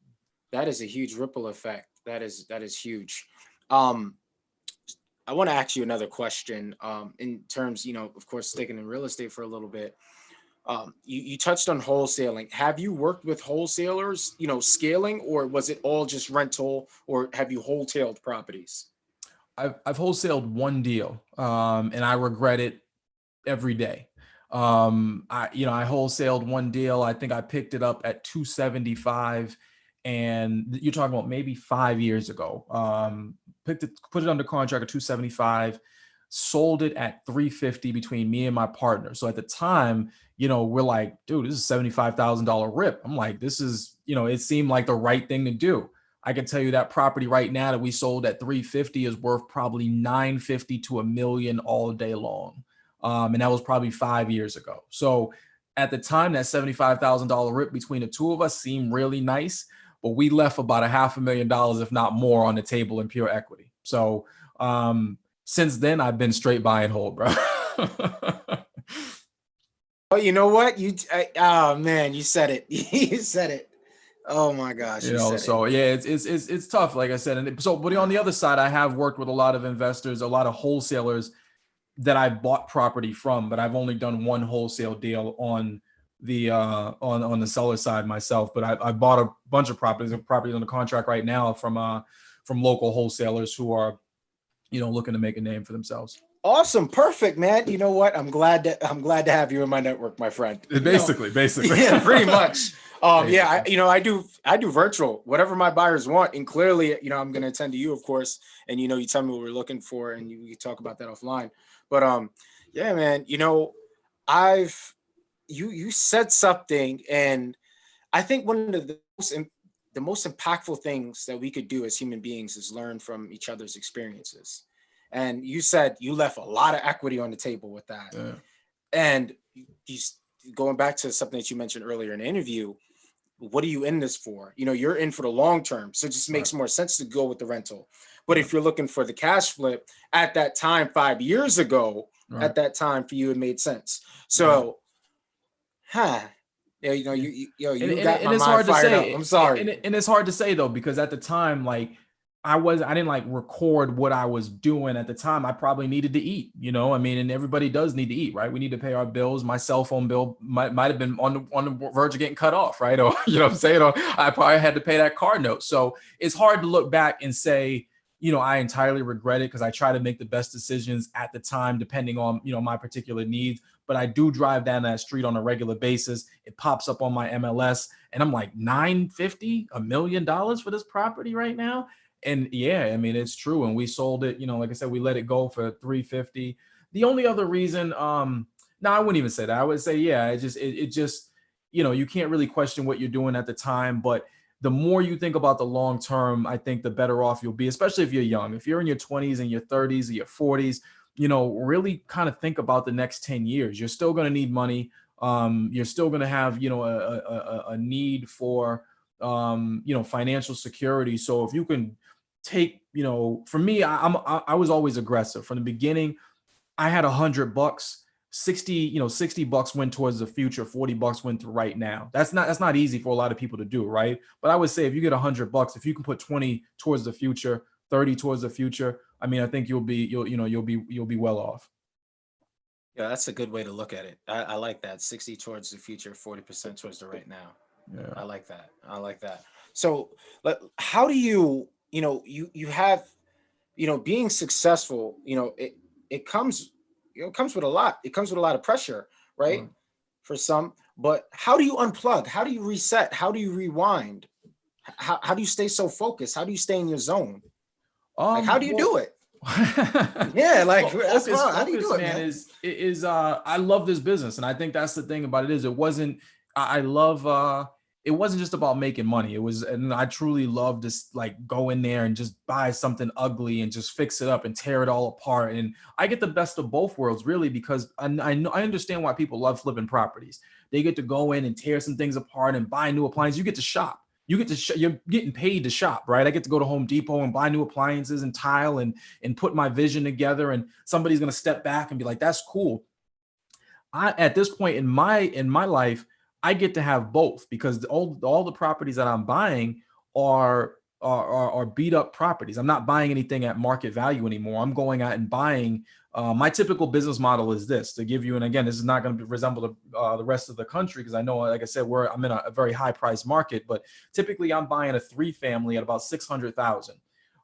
That is a huge ripple effect. That is huge. I want to ask you another question. In terms, of course, sticking in real estate for a little bit. You touched on wholesaling. Have you worked with wholesalers, scaling, or was it all just rental, or have you wholesale properties? I've wholesaled one deal, and I regret it every day. I wholesaled one deal. I think I picked it up at 275, and you're talking about maybe 5 years ago. Put it under contract at 275, sold it at 350 between me and my partner. So at the time, we're like, dude, this is $75,000 rip. I'm like, this is, it seemed like the right thing to do. I can tell you that property right now that we sold at 350 is worth probably 950 to $1 million all day long. And that was probably 5 years ago. So at the time, that $75,000 rip between the two of us seemed really nice, but we left about $500,000, if not more, on the table in pure equity. So since then, I've been straight buy and hold, bro. Oh, you know what? Oh man, you said it. You said it. Oh my gosh. It's tough, like I said. But on the other side, I have worked with a lot of investors, a lot of wholesalers that I bought property from, but I've only done one wholesale deal on the on the seller side myself. But I bought a bunch of properties on the contract right now from local wholesalers who are, looking to make a name for themselves. Awesome. Perfect, man. You know what? I'm glad to have you in my network, my friend. Basically. Yeah, pretty much. I do virtual, whatever my buyers want. And clearly, I'm going to attend to you, of course. And, you tell me what we're looking for, and we talk about that offline. But, yeah, man, you said something, and I think one of the most impactful things that we could do as human beings is learn from each other's experiences. And you said you left a lot of equity on the table with that. Yeah. And you going back to something that you mentioned earlier in the interview, what are you in this for? You're in for the long term. So it just makes more sense to go with the rental. But if you're looking for the cash flip at that time, 5 years ago, at that time for you, it made sense. So, you got my mind fired up. I'm sorry. And it's hard to say though, because at the time, like, I didn't record what I was doing at the time. I probably needed to eat, and everybody does need to eat, right? We need to pay our bills. My cell phone bill might have been on the verge of getting cut off, right? Or, what I'm saying? Or I probably had to pay that car note. So it's hard to look back and say, I entirely regret it, because I try to make the best decisions at the time, depending on, my particular needs. But I do drive down that street on a regular basis. It pops up on my MLS and I'm like, $950, $1 million for this property right now. And yeah, it's true. And we sold it, like I said, we let it go for 350. The only other reason, no, I wouldn't even say that. I would say, yeah, it just, you can't really question what you're doing at the time, but the more you think about the long term, I think the better off you'll be, especially if you're young. If you're in your 20s and your 30s or your 40s, really kind of think about the next 10 years. You're still going to need money. You're still going to have, a need for, financial security. So if you can take, for me, I was always aggressive from the beginning. I had $100, 60, 60 bucks went towards the future, 40 bucks went to right now. That's not easy for a lot of people to do, right? But I would say if you get $100, if you can put 20 towards the future, 30 towards the future, I mean, I think you'll be well off. Yeah, that's a good way to look at it. I like that. 60 towards the future, 40% towards the right now. Yeah. I like that. I like that. So, how do you, you have, being successful, it comes, comes with a lot. It comes with a lot of pressure, right? Right. For some, but how do you unplug? How do you reset? How do you rewind? How do you stay so focused? How do you stay in your zone? Like, how do you do it? Yeah, like how do you do it, man? I love this business, and I think that's the thing about it is it wasn't. I love. It wasn't just about making money. It was, and I truly love to like go in there and just buy something ugly and just fix it up and tear it all apart. And I get the best of both worlds, really, because I understand why people love flipping properties. They get to go in and tear some things apart and buy new appliances. You get to shop. You're getting paid to shop, right? I get to go to Home Depot and buy new appliances and tile and put my vision together, and somebody's going to step back and be like, that's cool. At this point in my life, I get to have both, because all the properties that I'm buying are beat up properties. I'm not buying anything at market value anymore. I'm going out and buying. My typical business model is this, to give you, and again, this is not going to resemble the rest of the country, because I know, like I said, I'm in a very high price market, but typically I'm buying a 3-family at about $600,000.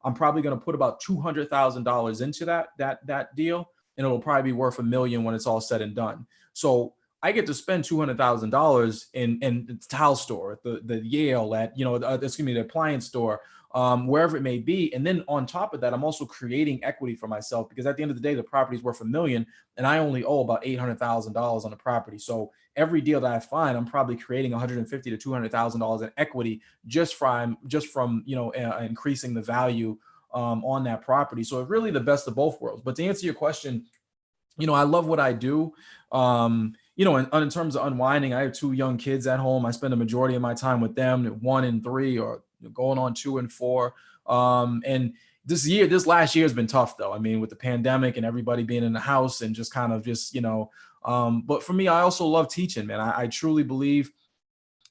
I'm probably going to put about $200,000 into that deal, and it'll probably be worth $1 million when it's all said and done. So I get to spend $200,000 in the tile store, the Yale, at the appliance store, wherever it may be. And then on top of that, I'm also creating equity for myself, because at the end of the day, the property's worth $1 million, and I only owe about $800,000 on the property. So every deal that I find, I'm probably creating $150,000 to $200,000 in equity just from increasing the value on that property. So it's really the best of both worlds. But to answer your question, I love what I do. In terms of unwinding, I have 2 young kids at home. I spend a majority of my time with them, 1 and 3, or going on 2 and 4. And this last year has been tough, though. I mean, with the pandemic and everybody being in the house and just kind of but for me, I also love teaching, man. I truly believe,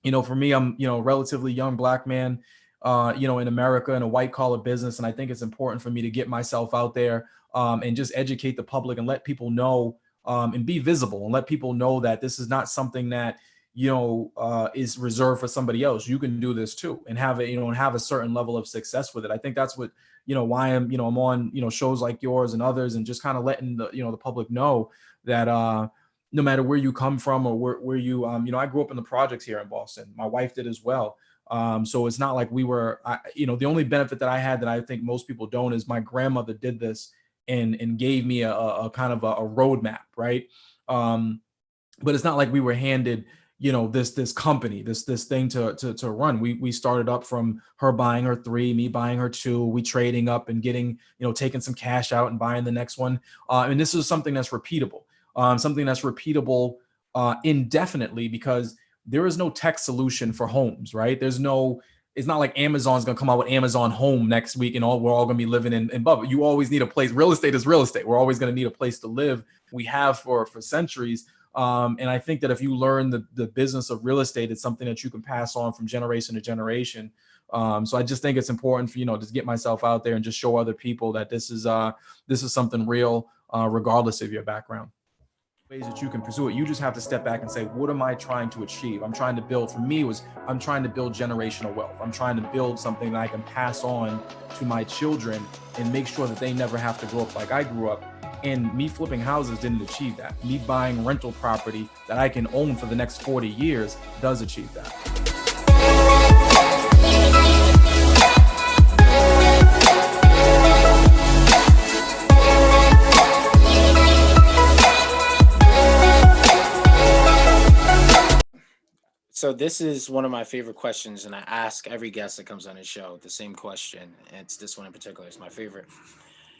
for me, I'm, a relatively young Black man, in America, in a white collar business. And I think it's important for me to get myself out there and just educate the public and let people know, and be visible, and let people know that this is not something that, is reserved for somebody else. You can do this too, and have a certain level of success with it. I think that's what, why I'm on, shows like yours and others, and just kind of letting the public know that, no matter where you come from or where you, I grew up in the projects here in Boston. My wife did as well. So it's not like we were, the only benefit that I had that I think most people don't is my grandmother did this and gave me a kind of a roadmap, right? But it's not like we were handed, this company, this thing to run. We started up from her buying her 3, me buying her 2, we trading up and getting, taking some cash out and buying the next one. And this is something that's repeatable, indefinitely, because there is no tech solution for homes, right? It's not like Amazon's going to come out with Amazon Home next week and we're all going to be living in bubble. You always need a place. Real estate is real estate. We're always going to need a place to live. We have for centuries. And I think that if you learn the business of real estate, it's something that you can pass on from generation to generation. So I just think it's important for, just get myself out there and just show other people that this is something real, regardless of your background. Ways that you can pursue it. You just have to step back and say, what am I trying to achieve? I'm trying to build, for me, I'm trying to build generational wealth. I'm trying to build something that I can pass on to my children and make sure that they never have to grow up like I grew up. And me flipping houses didn't achieve that. Me buying rental property that I can own for the next 40 years does achieve that. So this is one of my favorite questions, and I ask every guest that comes on the show the same question. And it's this one in particular. It's my favorite.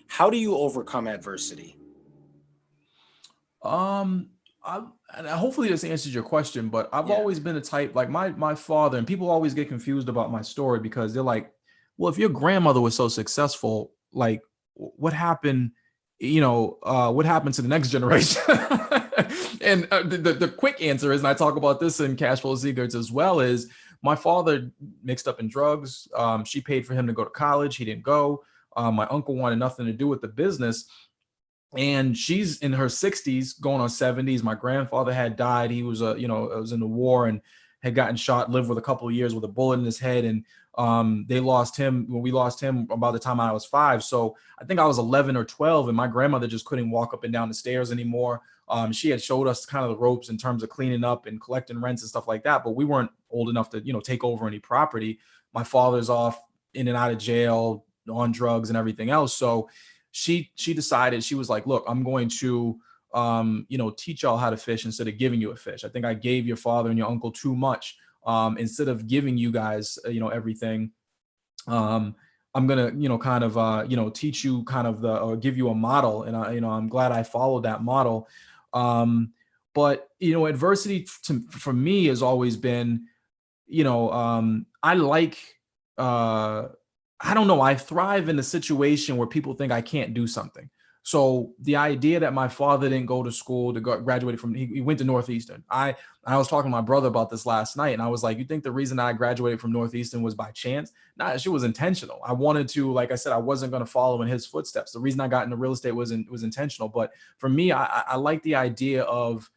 How do you overcome adversity? And hopefully this answers your question, but I've always been a type, like my father, and people always get confused about my story because they're like, well, if your grandmother was so successful, like what happened, what happened to the next generation? And the quick answer is, and I talk about this in Cash Flow Secrets as well, is my father mixed up in drugs. She paid for him to go to college. He didn't go. My uncle wanted nothing to do with the business. And she's in her 60s, going on 70s. My grandfather had died. He was was in the war and had gotten shot, lived with a couple of years with a bullet in his head. And we lost him about the time I was 5. So I think I was 11 or 12, and my grandmother just couldn't walk up and down the stairs anymore. She had showed us kind of the ropes in terms of cleaning up and collecting rents and stuff like that, but we weren't old enough to, take over any property. My father's off in and out of jail on drugs and everything else. So she decided, she was like, look, I'm going to, teach y'all how to fish instead of giving you a fish. I think I gave your father and your uncle too much. Instead of giving you guys, everything, I'm gonna, kind of, teach you kind of or give you a model. And I'm glad I followed that model. But, adversity for me has always been, I like, I don't know, I thrive in a situation where people think I can't do something. So the idea that my father didn't go to school to graduate from, he went to Northeastern. I was talking to my brother about this last night, and I was like, you think the reason I graduated from Northeastern was by chance? Nah, she was intentional. I wanted to, like I said, I wasn't going to follow in his footsteps. The reason I got into real estate was intentional. But for me, I like the idea of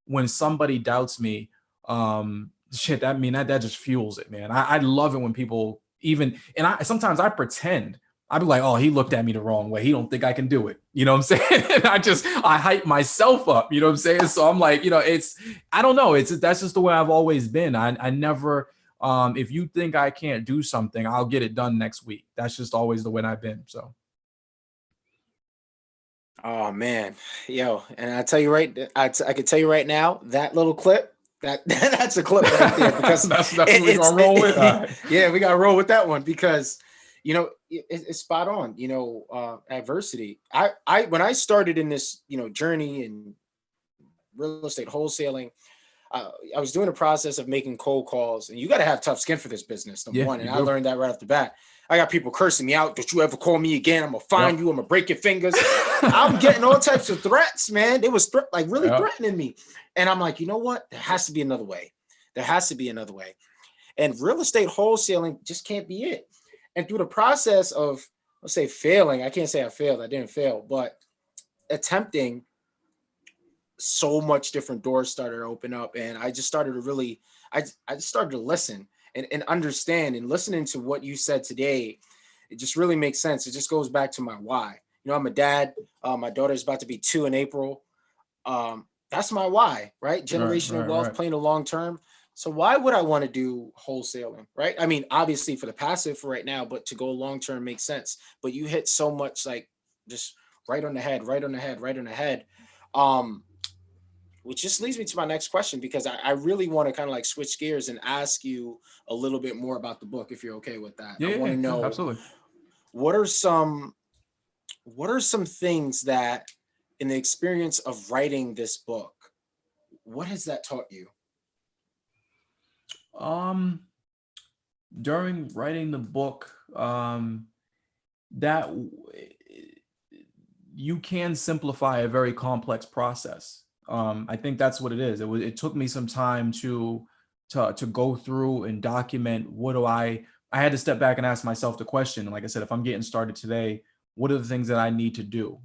when somebody doubts me, that just fuels it, man. I love it when people sometimes I pretend. I'd be like, oh, he looked at me the wrong way. He don't think I can do it. You know what I'm saying? I hype myself up, you know what I'm saying? So I'm like, I don't know. That's just the way I've always been. I never, if you think I can't do something, I'll get it done next week. That's just always the way I've been. So. Oh man, yo, and I tell you I can tell you right now, that little clip, that's a clip right there, because that's what we're gonna roll with. Yeah, we gotta roll with that one, because it's spot on. Adversity. When I started in this journey in real estate wholesaling, I was doing a process of making cold calls, and you got to have tough skin for this business. Number one, and I learned that right off the bat. I got people cursing me out. Don't you ever call me again? I'm gonna find you. I'm gonna break your fingers. I'm getting all types of threats, man. They was really threatening me, and I'm like, you know what? There has to be another way. There has to be another way, and real estate wholesaling just can't be it. And through the process of, let's say, failing, I can't say I failed. I didn't fail, but attempting, so much different doors started to open up, and I just started to really, I just started to listen and understand. And listening to what you said today, it just really makes sense. It just goes back to my why. I'm a dad. My daughter's about to be 2 in April. That's my why, right? Generational wealth, playing the long term. So why would I want to do wholesaling, right? I mean, obviously for the passive for right now, but to go long term makes sense. But you hit so much, like, just right on the head. Which just leads me to my next question, because I really want to kind of like switch gears and ask you a little bit more about the book, if you're okay with that. I want to know, absolutely, what are some things that, in the experience of writing this book, what has that taught you? During writing the book, that you can simplify a very complex process. I think that's what it is. It took me some time to go through and document. I had to step back and ask myself the question. Like I said, if I'm getting started today, what are the things that I need to do?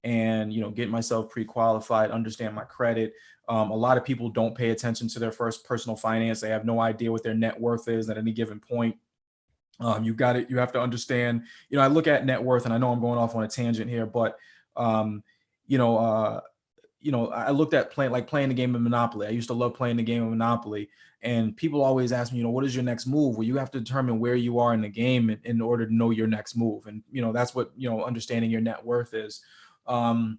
And get myself pre-qualified, understand my credit. A lot of people don't pay attention to their first personal finance. They have no idea what their net worth is at any given point. You have to understand, I look at net worth, and I know I'm going off on a tangent here, but I looked at playing the game of Monopoly. I used to love playing the game of Monopoly, and people always ask me, what is your next move? Well, you have to determine where you are in the game in order to know your next move. And, that's what, understanding your net worth is. But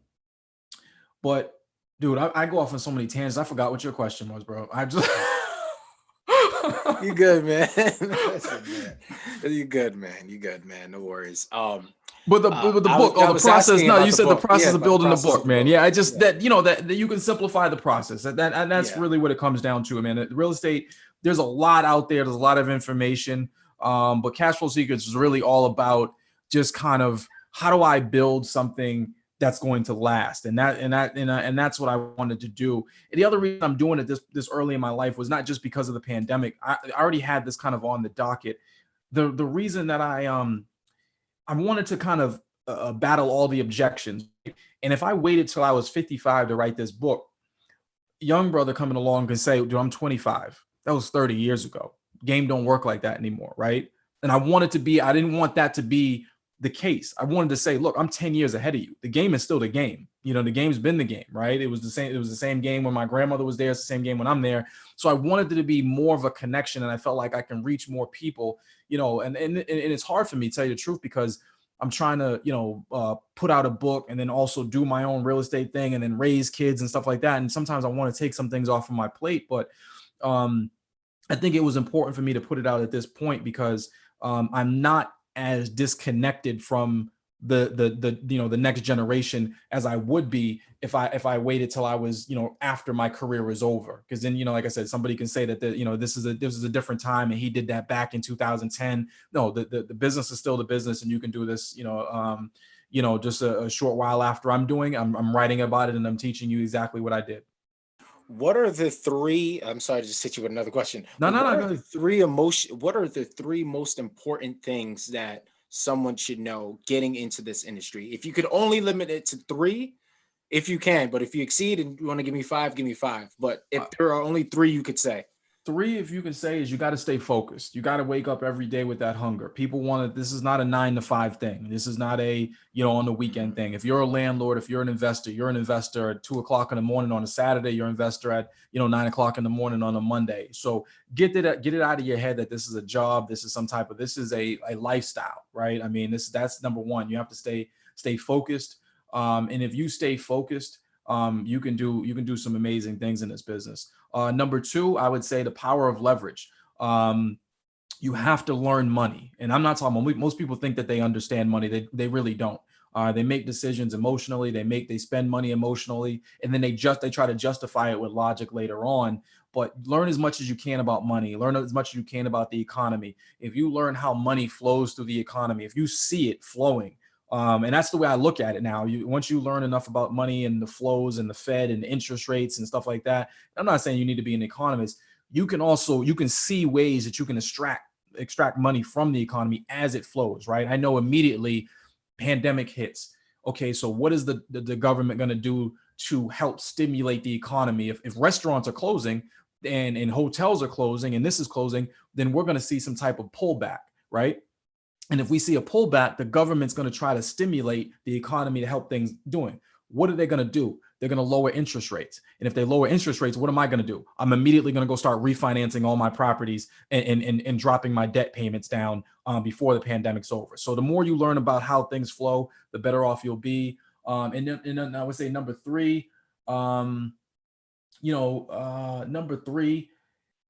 dude, I go off on so many tangents. I forgot what your question was, bro. I just You good, man. Listen, man. You good, man. No worries. But the book, the process. No, you said the process of building the book, man. Yeah, I just that you can simplify the process. And that's really what it comes down to, man. Real estate, there's a lot out there. There's a lot of information. But Cash Flow Secrets is really all about just kind of how do I build something that's going to last? And that's what I wanted to do. And the other reason I'm doing it this early in my life was not just because of the pandemic. I already had this kind of on the docket. The reason that I wanted to kind of battle all the objections. And if I waited till I was 55 to write this book, young brother coming along can say, dude, I'm 25. That was 30 years ago. Game don't work like that anymore, right? And I didn't want that to be the case. I wanted to say, look, I'm 10 years ahead of you. The game is still the game. You know, the game's been the game, right? It was the same game when my grandmother was there. It's the same game when I'm there. So I wanted it to be more of a connection, and I felt like I can reach more people, you know, and it's hard for me to tell you the truth, because I'm trying to, put out a book and then also do my own real estate thing and then raise kids and stuff like that. And sometimes I want to take some things off of my plate, but I think it was important for me to put it out at this point, because I'm not as disconnected from the next generation as I would be if I waited till I was, after my career was over. Because then, like I said, somebody can say that this is a different time and he did that back in 2010. No, the business is still the business, and you can do this, just a short while after I'm writing about it, and I'm teaching you exactly what I did. What are the three? I'm sorry to just hit you with another question. No. What are the three most important things that someone should know getting into this industry? If you could only limit it to three, if you can, but if you exceed and you want to give me five, give me five. But if there are only three you could say. Three, if you can say, is you got to stay focused. You got to wake up every day with that hunger. People want to, this is not a 9 to 5 thing. This is not a, on the weekend thing. If you're a landlord, if you're an investor at 2 o'clock in the morning on a Saturday, you're an investor at, 9 o'clock in the morning on a Monday. So get it out of your head that this is a job. This is this is a lifestyle, right? I mean, that's number one. You have to stay focused. And if you stay focused, you can do some amazing things in this business. Number two, I would say the power of leverage. You have to learn money, and I'm not talking about, most people think that they understand money. They really don't. They make decisions emotionally. They spend money emotionally, and then they try to justify it with logic later on. But learn as much as you can about money. Learn as much as you can about the economy. If you learn how money flows through the economy, if you see it flowing, and that's the way I look at it now. Once you learn enough about money and the flows and the Fed and the interest rates and stuff like that, I'm not saying you need to be an economist. You can see ways that you can extract money from the economy as it flows, right? I know immediately pandemic hits. Okay, so what is the government going to do to help stimulate the economy? If restaurants are closing and hotels are closing and this is closing, then we're going to see some type of pullback, right? And if we see a pullback, the government's going to try to stimulate the economy to help things doing. What are they going to do? They're going to lower interest rates. And if they lower interest rates, what am I going to do? I'm immediately going to go start refinancing all my properties and dropping my debt payments down before the pandemic's over. So the more you learn about how things flow, the better off you'll be. And then I would say number three,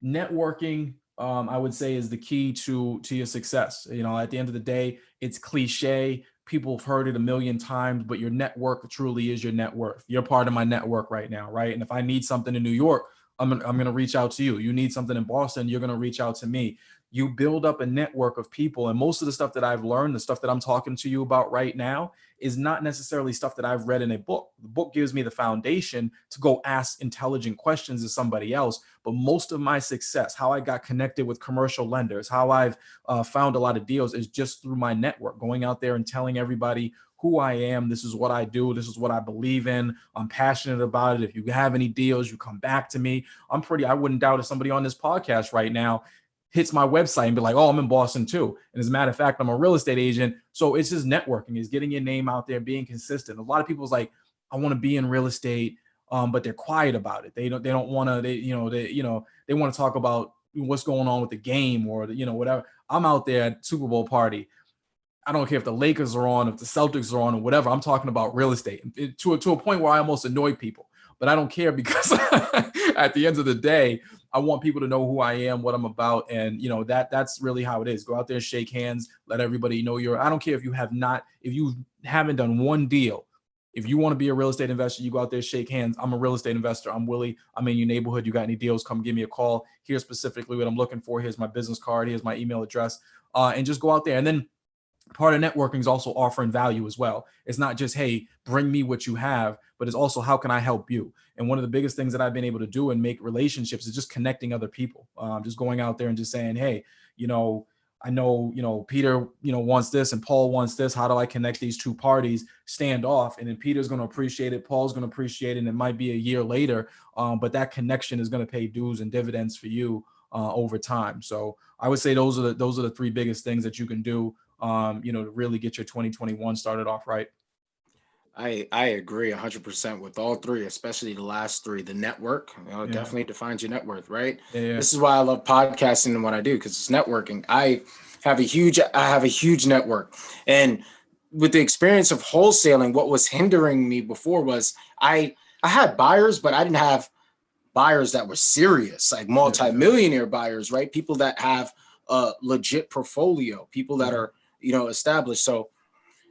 networking, I would say, is the key to your success. At the end of the day, it's cliche. People have heard it a million times, but your network truly is your net worth. You're part of my network right now, right? And if I need something in New York, I'm going to reach out to you. You need something in Boston, you're going to reach out to me. You build up a network of people. And most of the stuff that I've learned, the stuff that I'm talking to you about right now, is not necessarily stuff that I've read in a book. The book gives me the foundation to go ask intelligent questions to somebody else. But most of my success, how I got connected with commercial lenders, how I've found a lot of deals, is just through my network, going out there and telling everybody who I am. This is what I do. This is what I believe in. I'm passionate about it. If you have any deals, you come back to me. I wouldn't doubt if somebody on this podcast right now hits my website and be like, oh, I'm in Boston too. And as a matter of fact, I'm a real estate agent. So it's just networking, is getting your name out there, being consistent. A lot of people's like, I want to be in real estate, but they're quiet about it. They don't want to, they want to talk about what's going on with the game or, whatever. I'm out there at Super Bowl party. I don't care if the Lakers are on, if the Celtics are on or whatever. I'm talking about real estate to a point where I almost annoy people, but I don't care, because at the end of the day, I want people to know who I am, what I'm about. And that's really how it is. Go out there, shake hands, let everybody know I don't care if you haven't done one deal. If you want to be a real estate investor, you go out there, shake hands. I'm a real estate investor. I'm Willie. I'm in your neighborhood. You got any deals? Come give me a call. Here's specifically what I'm looking for. Here's my business card. Here's my email address. And just go out there. And then part of networking is also offering value as well. It's not just, hey, bring me what you have, but it's also, how can I help you? And one of the biggest things that I've been able to do and make relationships is just connecting other people. Just going out there and just saying, hey, I know, Peter, wants this and Paul wants this. How do I connect these two parties? Stand off. And then Peter's going to appreciate it. Paul's going to appreciate it. And it might be a year later, but that connection is going to pay dues and dividends for you over time. So I would say those are the three biggest things that you can do, to really get your 2021 started off right. I agree 100% with all three, especially the last three. The network, definitely defines your net worth, right? Yeah. This is why I love podcasting and what I do, because it's networking. I have a huge network, and with the experience of wholesaling, what was hindering me before was I had buyers, but I didn't have buyers that were serious, like multi-millionaire buyers, right? People that have a legit portfolio, people that are established. So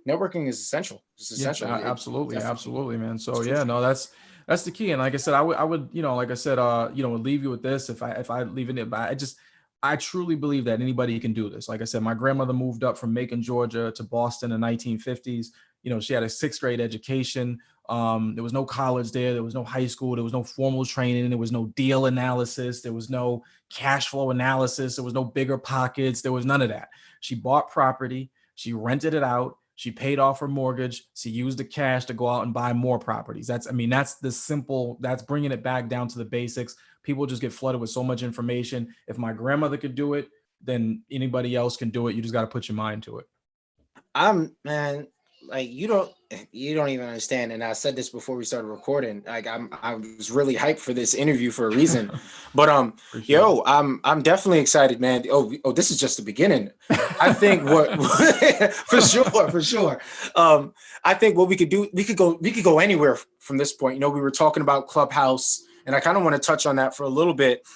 networking is essential. It's essential. Yeah, absolutely, man. So that's the key. And like I said, I would, leave you with this. If I leave it, but I truly believe that anybody can do this. Like I said, my grandmother moved up from Macon, Georgia to Boston in the 1950s. She had a 6th grade education. There was no college there. There was no high school. There was no formal training. There was no deal analysis. There was no cash flow analysis. There was no bigger pockets. There was none of that. She bought property. She rented it out. She paid off her mortgage. She used the cash to go out and buy more properties. That's bringing it back down to the basics. People just get flooded with so much information. If my grandmother could do it, then anybody else can do it. You just got to put your mind to it. Man, like you don't even understand. And I said this before we started recording. Like I was really hyped for this interview for a reason. But I'm definitely excited, man. Oh, this is just the beginning. I think for sure. I think what we could do, we could go anywhere from this point. We were talking about Clubhouse, and I kind of want to touch on that for a little bit.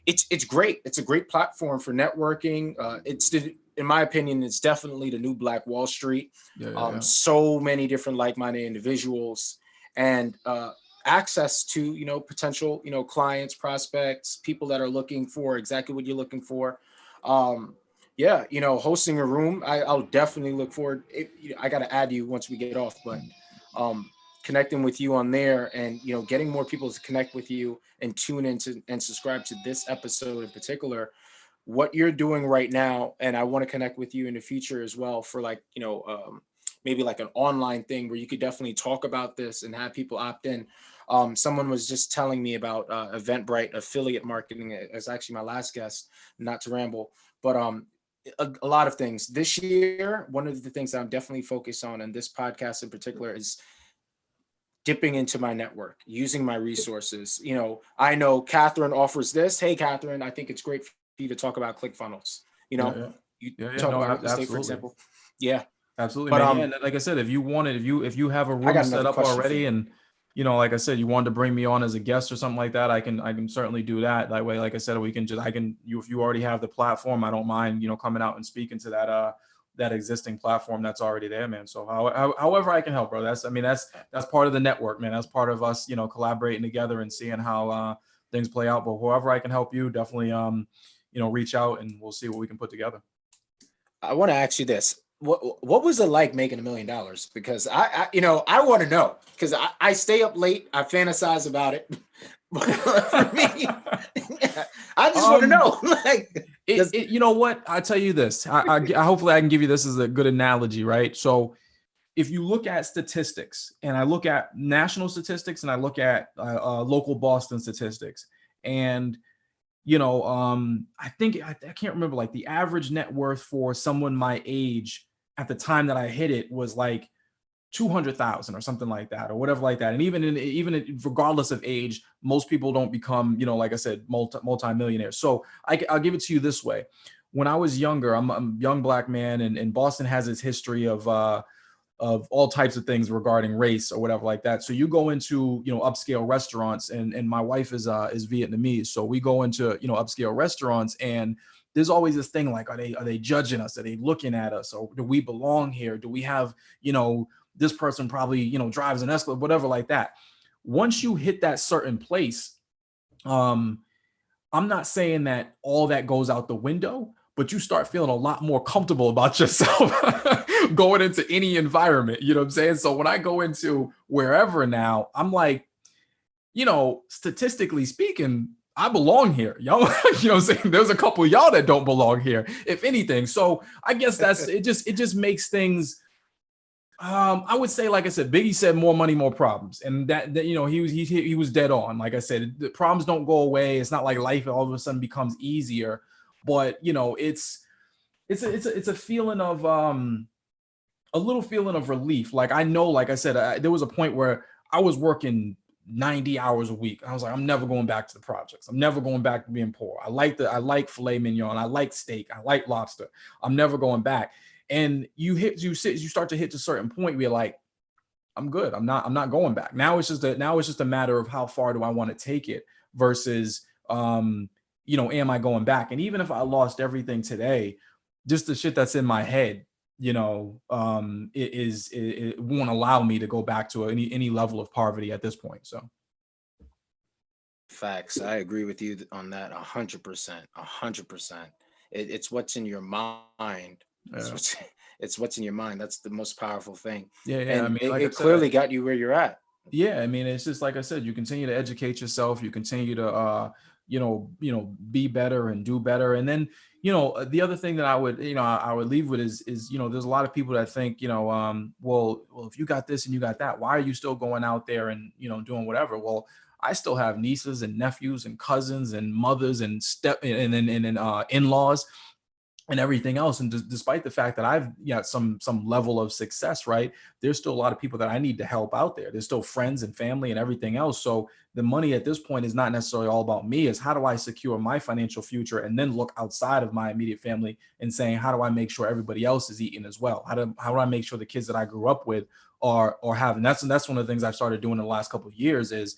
It's great. It's a great platform for networking. In my opinion, it's definitely the new Black Wall Street. So many different like-minded individuals, and access to potential clients, prospects, people that are looking for exactly what you're looking for. Hosting a room, I'll definitely look forward. I got to add you once we get off, but connecting with you on there, and getting more people to connect with you and tune into and subscribe to this episode in particular, what you're doing right now. And I want to connect with you in the future as well for maybe like an online thing where you could definitely talk about this and have people opt in. Someone was just telling me about Eventbrite affiliate marketing as actually my last guest, not to ramble, but a lot of things this year. One of the things that I'm definitely focused on in this podcast in particular is dipping into my network, using my resources. I know Catherine offers this. Hey, Catherine, I think it's great for you to talk about ClickFunnels. You talk about real estate, for example. Yeah, absolutely. But man, like I said, if you have a room set up already, and like I said, you wanted to bring me on as a guest or something like that, I can certainly do that. That way, like I said, if you already have the platform, I don't mind coming out and speaking to that existing platform that's already there, man. So however I can help, bro. That's part of the network, man. That's part of us, collaborating together and seeing how things play out. But however I can help you, definitely reach out and we'll see what we can put together. I want to ask you this. What was it like making $1 million? Because I want to know, because I stay up late. I fantasize about it. But for me, I just want to know. You know what? I tell you this. I hopefully I can give you this as a good analogy, right? So if you look at statistics, and I look at national statistics, and I look at local Boston statistics, and I think I can't remember, like the average net worth for someone my age at the time that I hit it was like 200,000 or something like that, or whatever like that. And even regardless of age, most people don't become, like I said, multi-millionaires. So I'll give it to you this way. When I was younger, I'm a young Black man, and Boston has its history of all types of things regarding race or whatever like that. So you go into, upscale restaurants, and my wife is Vietnamese. So we go into, upscale restaurants, and there's always this thing like, are they judging us? Are they looking at us? Or do we belong here? Do we have, this person probably, drives an Escalade, whatever like that. Once you hit that certain place, I'm not saying that all that goes out the window, but you start feeling a lot more comfortable about yourself going into any environment. You know what I'm saying? So when I go into wherever now, I'm like, statistically speaking, I belong here. Y'all, you know what I'm saying? There's a couple of y'all that don't belong here, if anything. So I guess it just makes things. I would say, like I said, Biggie said, more money, more problems. And that he was dead on. Like I said, the problems don't go away. It's not like life all of a sudden becomes easier, but it's a feeling of, a little feeling of relief. Like, I know, like I said, there was a point where I was working 90 hours a week. I was like, I'm never going back to the projects. I'm never going back to being poor. I like filet mignon. I like steak. I like lobster. I'm never going back. And you start to hit to a certain point where you're like, I'm good. I'm not going back. Now it's just a matter of how far do I want to take it versus, am I going back? And even if I lost everything today, just the shit that's in my head, it won't allow me to go back to any level of poverty at this point. So. Facts. I agree with you on that 100%. 100%. It's what's in your mind. Yeah. It's what's in your mind. That's the most powerful thing. Yeah. And I mean, it clearly got you where you're at. Yeah. I mean, it's just like I said, you continue to educate yourself. You continue to, be better and do better. And then, the other thing that I would leave with is, there's a lot of people that think, well, if you got this and you got that, why are you still going out there and, doing whatever? Well, I still have nieces and nephews and cousins and mothers and in-laws and everything else. And despite the fact that I've got some level of success, right, there's still a lot of people that I need to help out there. There's still friends and family and everything else. So the money at this point is not necessarily all about me. It's how do I secure my financial future, and then look outside of my immediate family and saying, how do I make sure everybody else is eating as well? How do I make sure the kids that I grew up with are having? That's one of the things I've started doing in the last couple of years is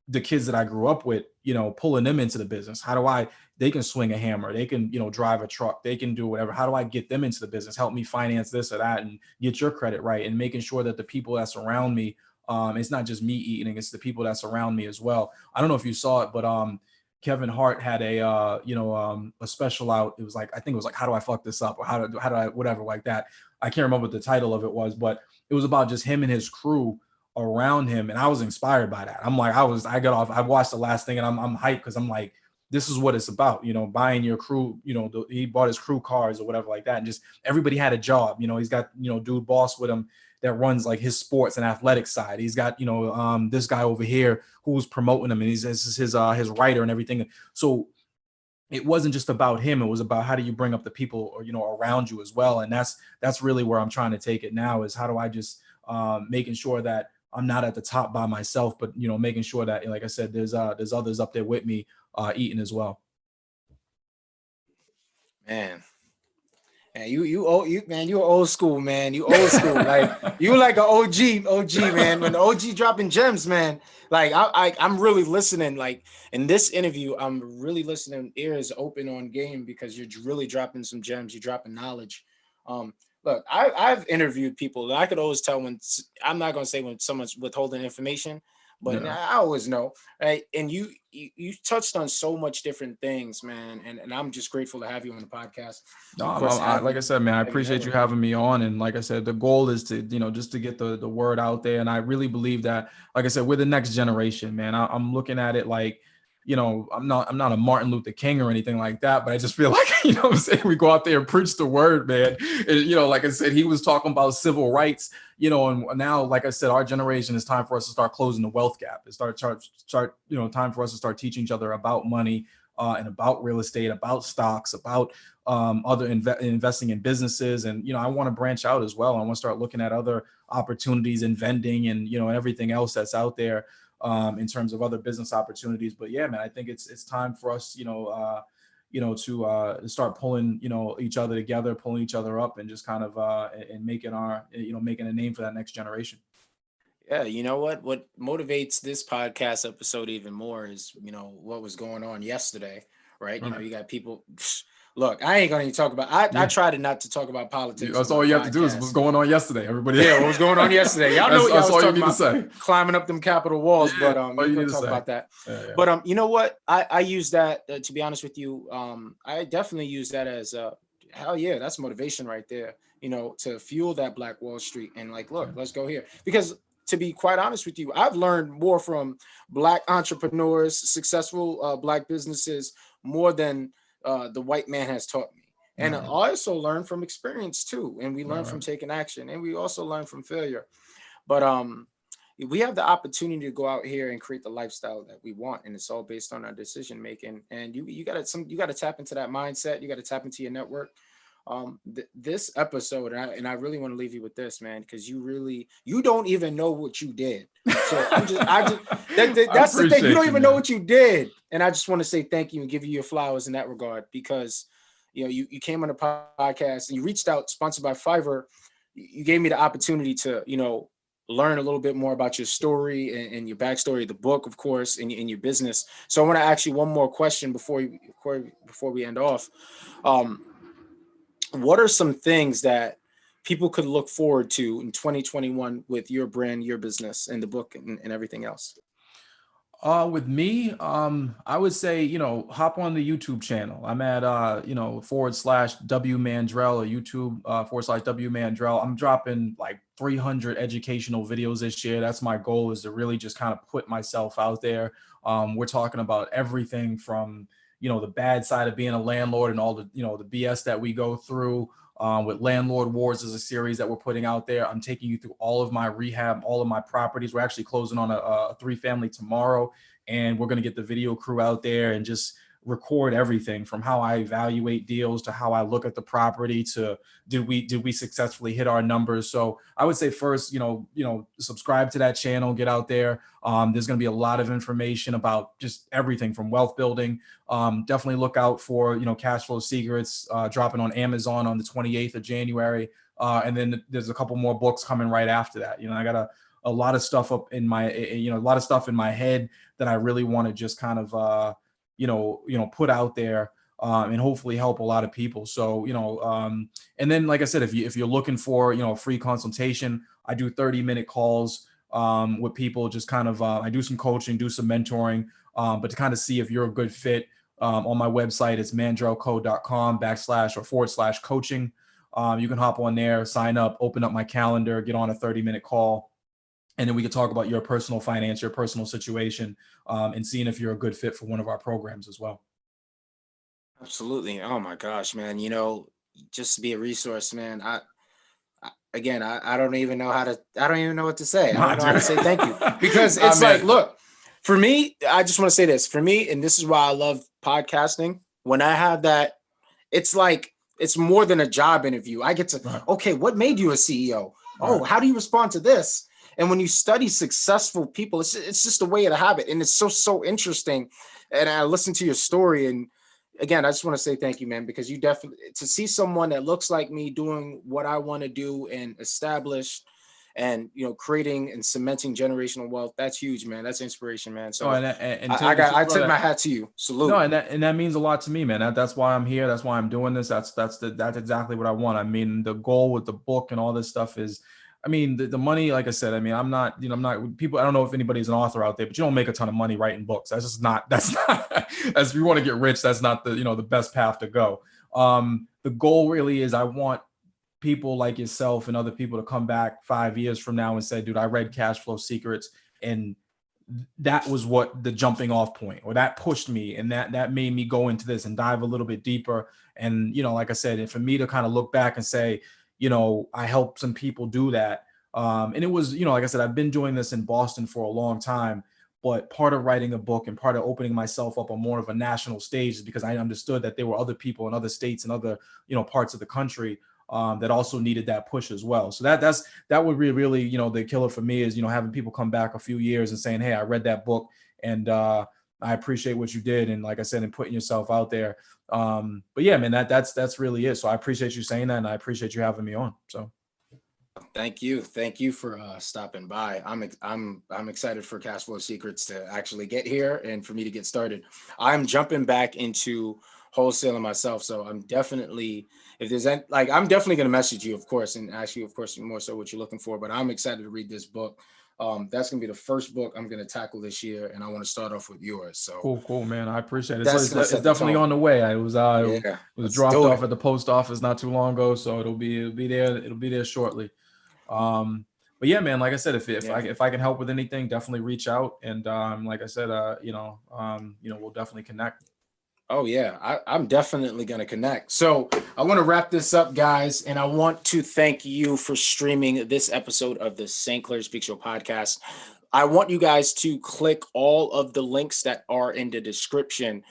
the kids that I grew up with, pulling them into the business. They can swing a hammer, they can, drive a truck, they can do whatever. How do I get them into the business? Help me finance this or that and get your credit right. And making sure that the people that surround me, it's not just me eating, it's the people that surround me as well. I don't know if you saw it, but Kevin Hart had a special out. It was like, I think it was like, how do I fuck this up? Or how do I, whatever like that. I can't remember what the title of it was, but it was about just him and his crew around him, and I was inspired by that. I'm like, I watched the last thing, and I'm hyped because I'm like, this is what it's about, buying your crew, he bought his crew cars or whatever like that, and just everybody had a job. He's got dude boss with him that runs like his sports and athletics side. He's got this guy over here who's promoting him, and he's his writer and everything. So it wasn't just about him. It was about how do you bring up the people around you as well. And that's really where I'm trying to take it now, is how do I just making sure that I'm not at the top by myself, but making sure that, like I said, there's others up there with me eating as well. Man, you old school, man. You old school. Like you like an OG, man. When the OG dropping gems, man. Like I'm really listening. Like in this interview, I'm really listening, ears open on game, because you're really dropping some gems. You're dropping knowledge. Look, I've interviewed people that I could always tell when, I'm not going to say when someone's withholding information, but Yeah. I always know, right? And you touched on so much different things, man. And I'm just grateful to have you on the podcast. No, Of course, like I said, man, I appreciate you having me on. And like I said, the goal is to, just to get the word out there. And I really believe that, like I said, we're the next generation, man. I'm looking at it like, I'm not a Martin Luther King or anything like that, but I just feel like, what I'm saying, we go out there and preach the word, man. And, like I said, he was talking about civil rights, and now, like I said, our generation, it's time for us to start closing the wealth gap. It's time for us to start teaching each other about money, and about real estate, about stocks, about other investing in businesses. And, I want to branch out as well. I want to start looking at other opportunities in vending and, and everything else that's out there. In terms of other business opportunities. But yeah, man, I think it's time for us, to start pulling, each other together, pulling each other up, and just kind of and making making a name for that next generation. Yeah, you know what motivates this podcast episode even more is, what was going on yesterday, right? You got people Look, I ain't gonna even talk about. I tried not to talk about politics. That's all you have to do is what's going on yesterday. Everybody. Yeah, what was going on yesterday? Y'all know what y'all was talking about. Say. Climbing up them Capitol walls, but you can talk about that. Yeah. But you know what? I use that to be honest with you. I definitely use that as hell yeah, that's motivation right there. You know, to fuel that Black Wall Street and like, look, let's go here. Because to be quite honest with you, I've learned more from Black entrepreneurs, successful Black businesses, more than the white man has taught me. And I also learn from experience too. And we learn from taking action, and we also learn from failure. But we have the opportunity to go out here and create the lifestyle that we want. And it's all based on our decision making. And you gotta tap into that mindset. You got to tap into your network. This episode, and I really want to leave you with this, man, because you don't even know what you did. So that's the thing. You don't even know what you did. And I just want to say thank you and give you your flowers in that regard, because you know, you came on the podcast and you reached out, sponsored by Fiverr. You gave me the opportunity to, you know, learn a little bit more about your story and your backstory, the book, of course, and your business. So I want to ask you one more question before we end off. What are some things that people could look forward to in 2021 with your brand, your business, and the book and everything else? With me, I would say, you know, hop on the YouTube channel. I'm at, you know, /W Mandrell, or YouTube /W Mandrell. I'm dropping like 300 educational videos this year. That's my goal, is to really just kind of put myself out there. We're talking about everything from, you know, the bad side of being a landlord and all the, you know, the BS that we go through. With Landlord Wars is a series that we're putting out there. I'm taking you through all of my rehab, all of my properties. We're actually closing on a 3-family tomorrow, and we're going to get the video crew out there and just record everything from how I evaluate deals to how I look at the property to did we successfully hit our numbers. So I would say first, you know, subscribe to that channel, get out there. There's going to be a lot of information about just everything from wealth building. Definitely look out for, you know, Cash Flow Secrets dropping on Amazon on the 28th of January. And then there's a couple more books coming right after that. You know, I got a lot of stuff up in my, you know, a lot of stuff in my head that I really want to just kind of, you know, put out there and hopefully help a lot of people. So, you know, and then, like I said, if you're looking for, you know, a free consultation, I do 30-minute calls with people, just kind of, I do some coaching, do some mentoring, but to kind of see if you're a good fit. On my website, it's mandrellco.com//coaching. You can hop on there, sign up, open up my calendar, get on a 30-minute call. And then we can talk about your personal finance, your personal situation, and seeing if you're a good fit for one of our programs as well. Absolutely. Oh my gosh, man. You know, just to be a resource, man. I don't even know what to say. I don't know how to say thank you, because it's like, look, for me, I just want to say this. For me, and this is why I love podcasting. When I have that, it's like, it's more than a job interview. I get to, okay, what made you a CEO? Oh, how do you respond to this? And when you study successful people, it's just a way to have it. And it's so interesting. And I listen to your story. And again, I just want to say thank you, man, because you definitely, to see someone that looks like me doing what I want to do and establish and, you know, creating and cementing generational wealth, that's huge, man. That's inspiration, man. So I took my hat to you. Salute. No, and that means a lot to me, man. That's why I'm here. That's why I'm doing this. That's exactly what I want. I mean, the goal with the book and all this stuff is, I mean, the money, like I said, I mean, I'm not people. I don't know if anybody's an author out there, but you don't make a ton of money writing books. That's not, as if you want to get rich, that's not the, you know, the best path to go. The goal really is, I want people like yourself and other people to come back 5 years from now and say, dude, I read Cash Flow Secrets, and that was what the jumping off point, or that pushed me, and that made me go into this and dive a little bit deeper. And, you know, like I said, and for me to kind of look back and say, you know, I helped some people do that. And it was, you know, like I said, I've been doing this in Boston for a long time, but part of writing a book and part of opening myself up on more of a national stage is because I understood that there were other people in other states and other, you know, parts of the country that also needed that push as well. So that would be really, you know, the killer for me, is, you know, having people come back a few years and saying, hey, I read that book, and I appreciate what you did. And like I said, and putting yourself out there. But yeah, man, that's really it. So I appreciate you saying that, and I appreciate you having me on. So thank you for stopping by. I'm excited for Cash Flow Secrets to actually get here and for me to get started. I'm jumping back into wholesaling myself. So I'm definitely, if there's any, like, I'm definitely going to message you, of course, and ask you, of course, more so what you're looking for. But I'm excited to read this book. That's going to be the first book I'm going to tackle this year, and I want to start off with yours. So Cool, man. I appreciate it. So that's going to it's set the definitely tone. on the way. It Yeah, was let's dropped do off it. at the post office not too long ago, so it'll be there. It'll be there shortly. But yeah, man, like I said, if I can help with anything, definitely reach out. And like I said, we'll definitely connect. Oh yeah, I'm definitely going to connect. So I want to wrap this up, guys, and I want to thank you for streaming this episode of the St. Clair Speak Show podcast. I want you guys to click all of the links that are in the description.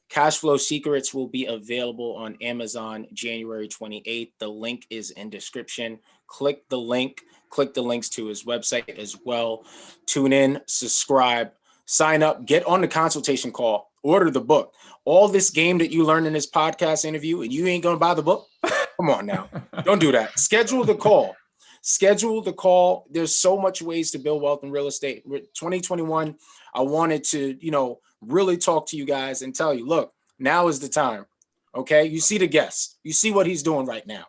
Cash Flow Secrets will be available on Amazon January 28th. The link is in description. Click the link. Click the links to his website as well. Tune in, subscribe, sign up, get on the consultation call, order the book. All this game that you learned in this podcast interview, and you ain't going to buy the book? Come on now. Don't do that. Schedule the call. Schedule the call. There's so much ways to build wealth in real estate. 2021, I wanted to, really talk to you guys and tell you, look, now is the time. Okay. You see the guest. You see what he's doing right now.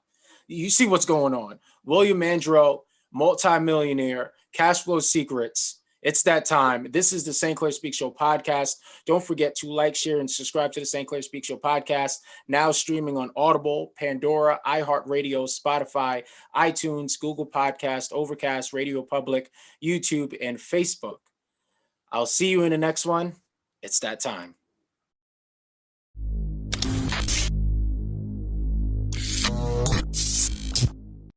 You see what's going on. Willam Mandrell, Multi-Millionaire, Cash Flow Secrets. It's that time. This is the St. Clair Speak Show podcast. Don't forget to like, share, and subscribe to the St. Clair Speak Show podcast. Now streaming on Audible, Pandora, iHeartRadio, Spotify, iTunes, Google Podcast, Overcast, Radio Public, YouTube, and Facebook. I'll see you in the next one. It's that time.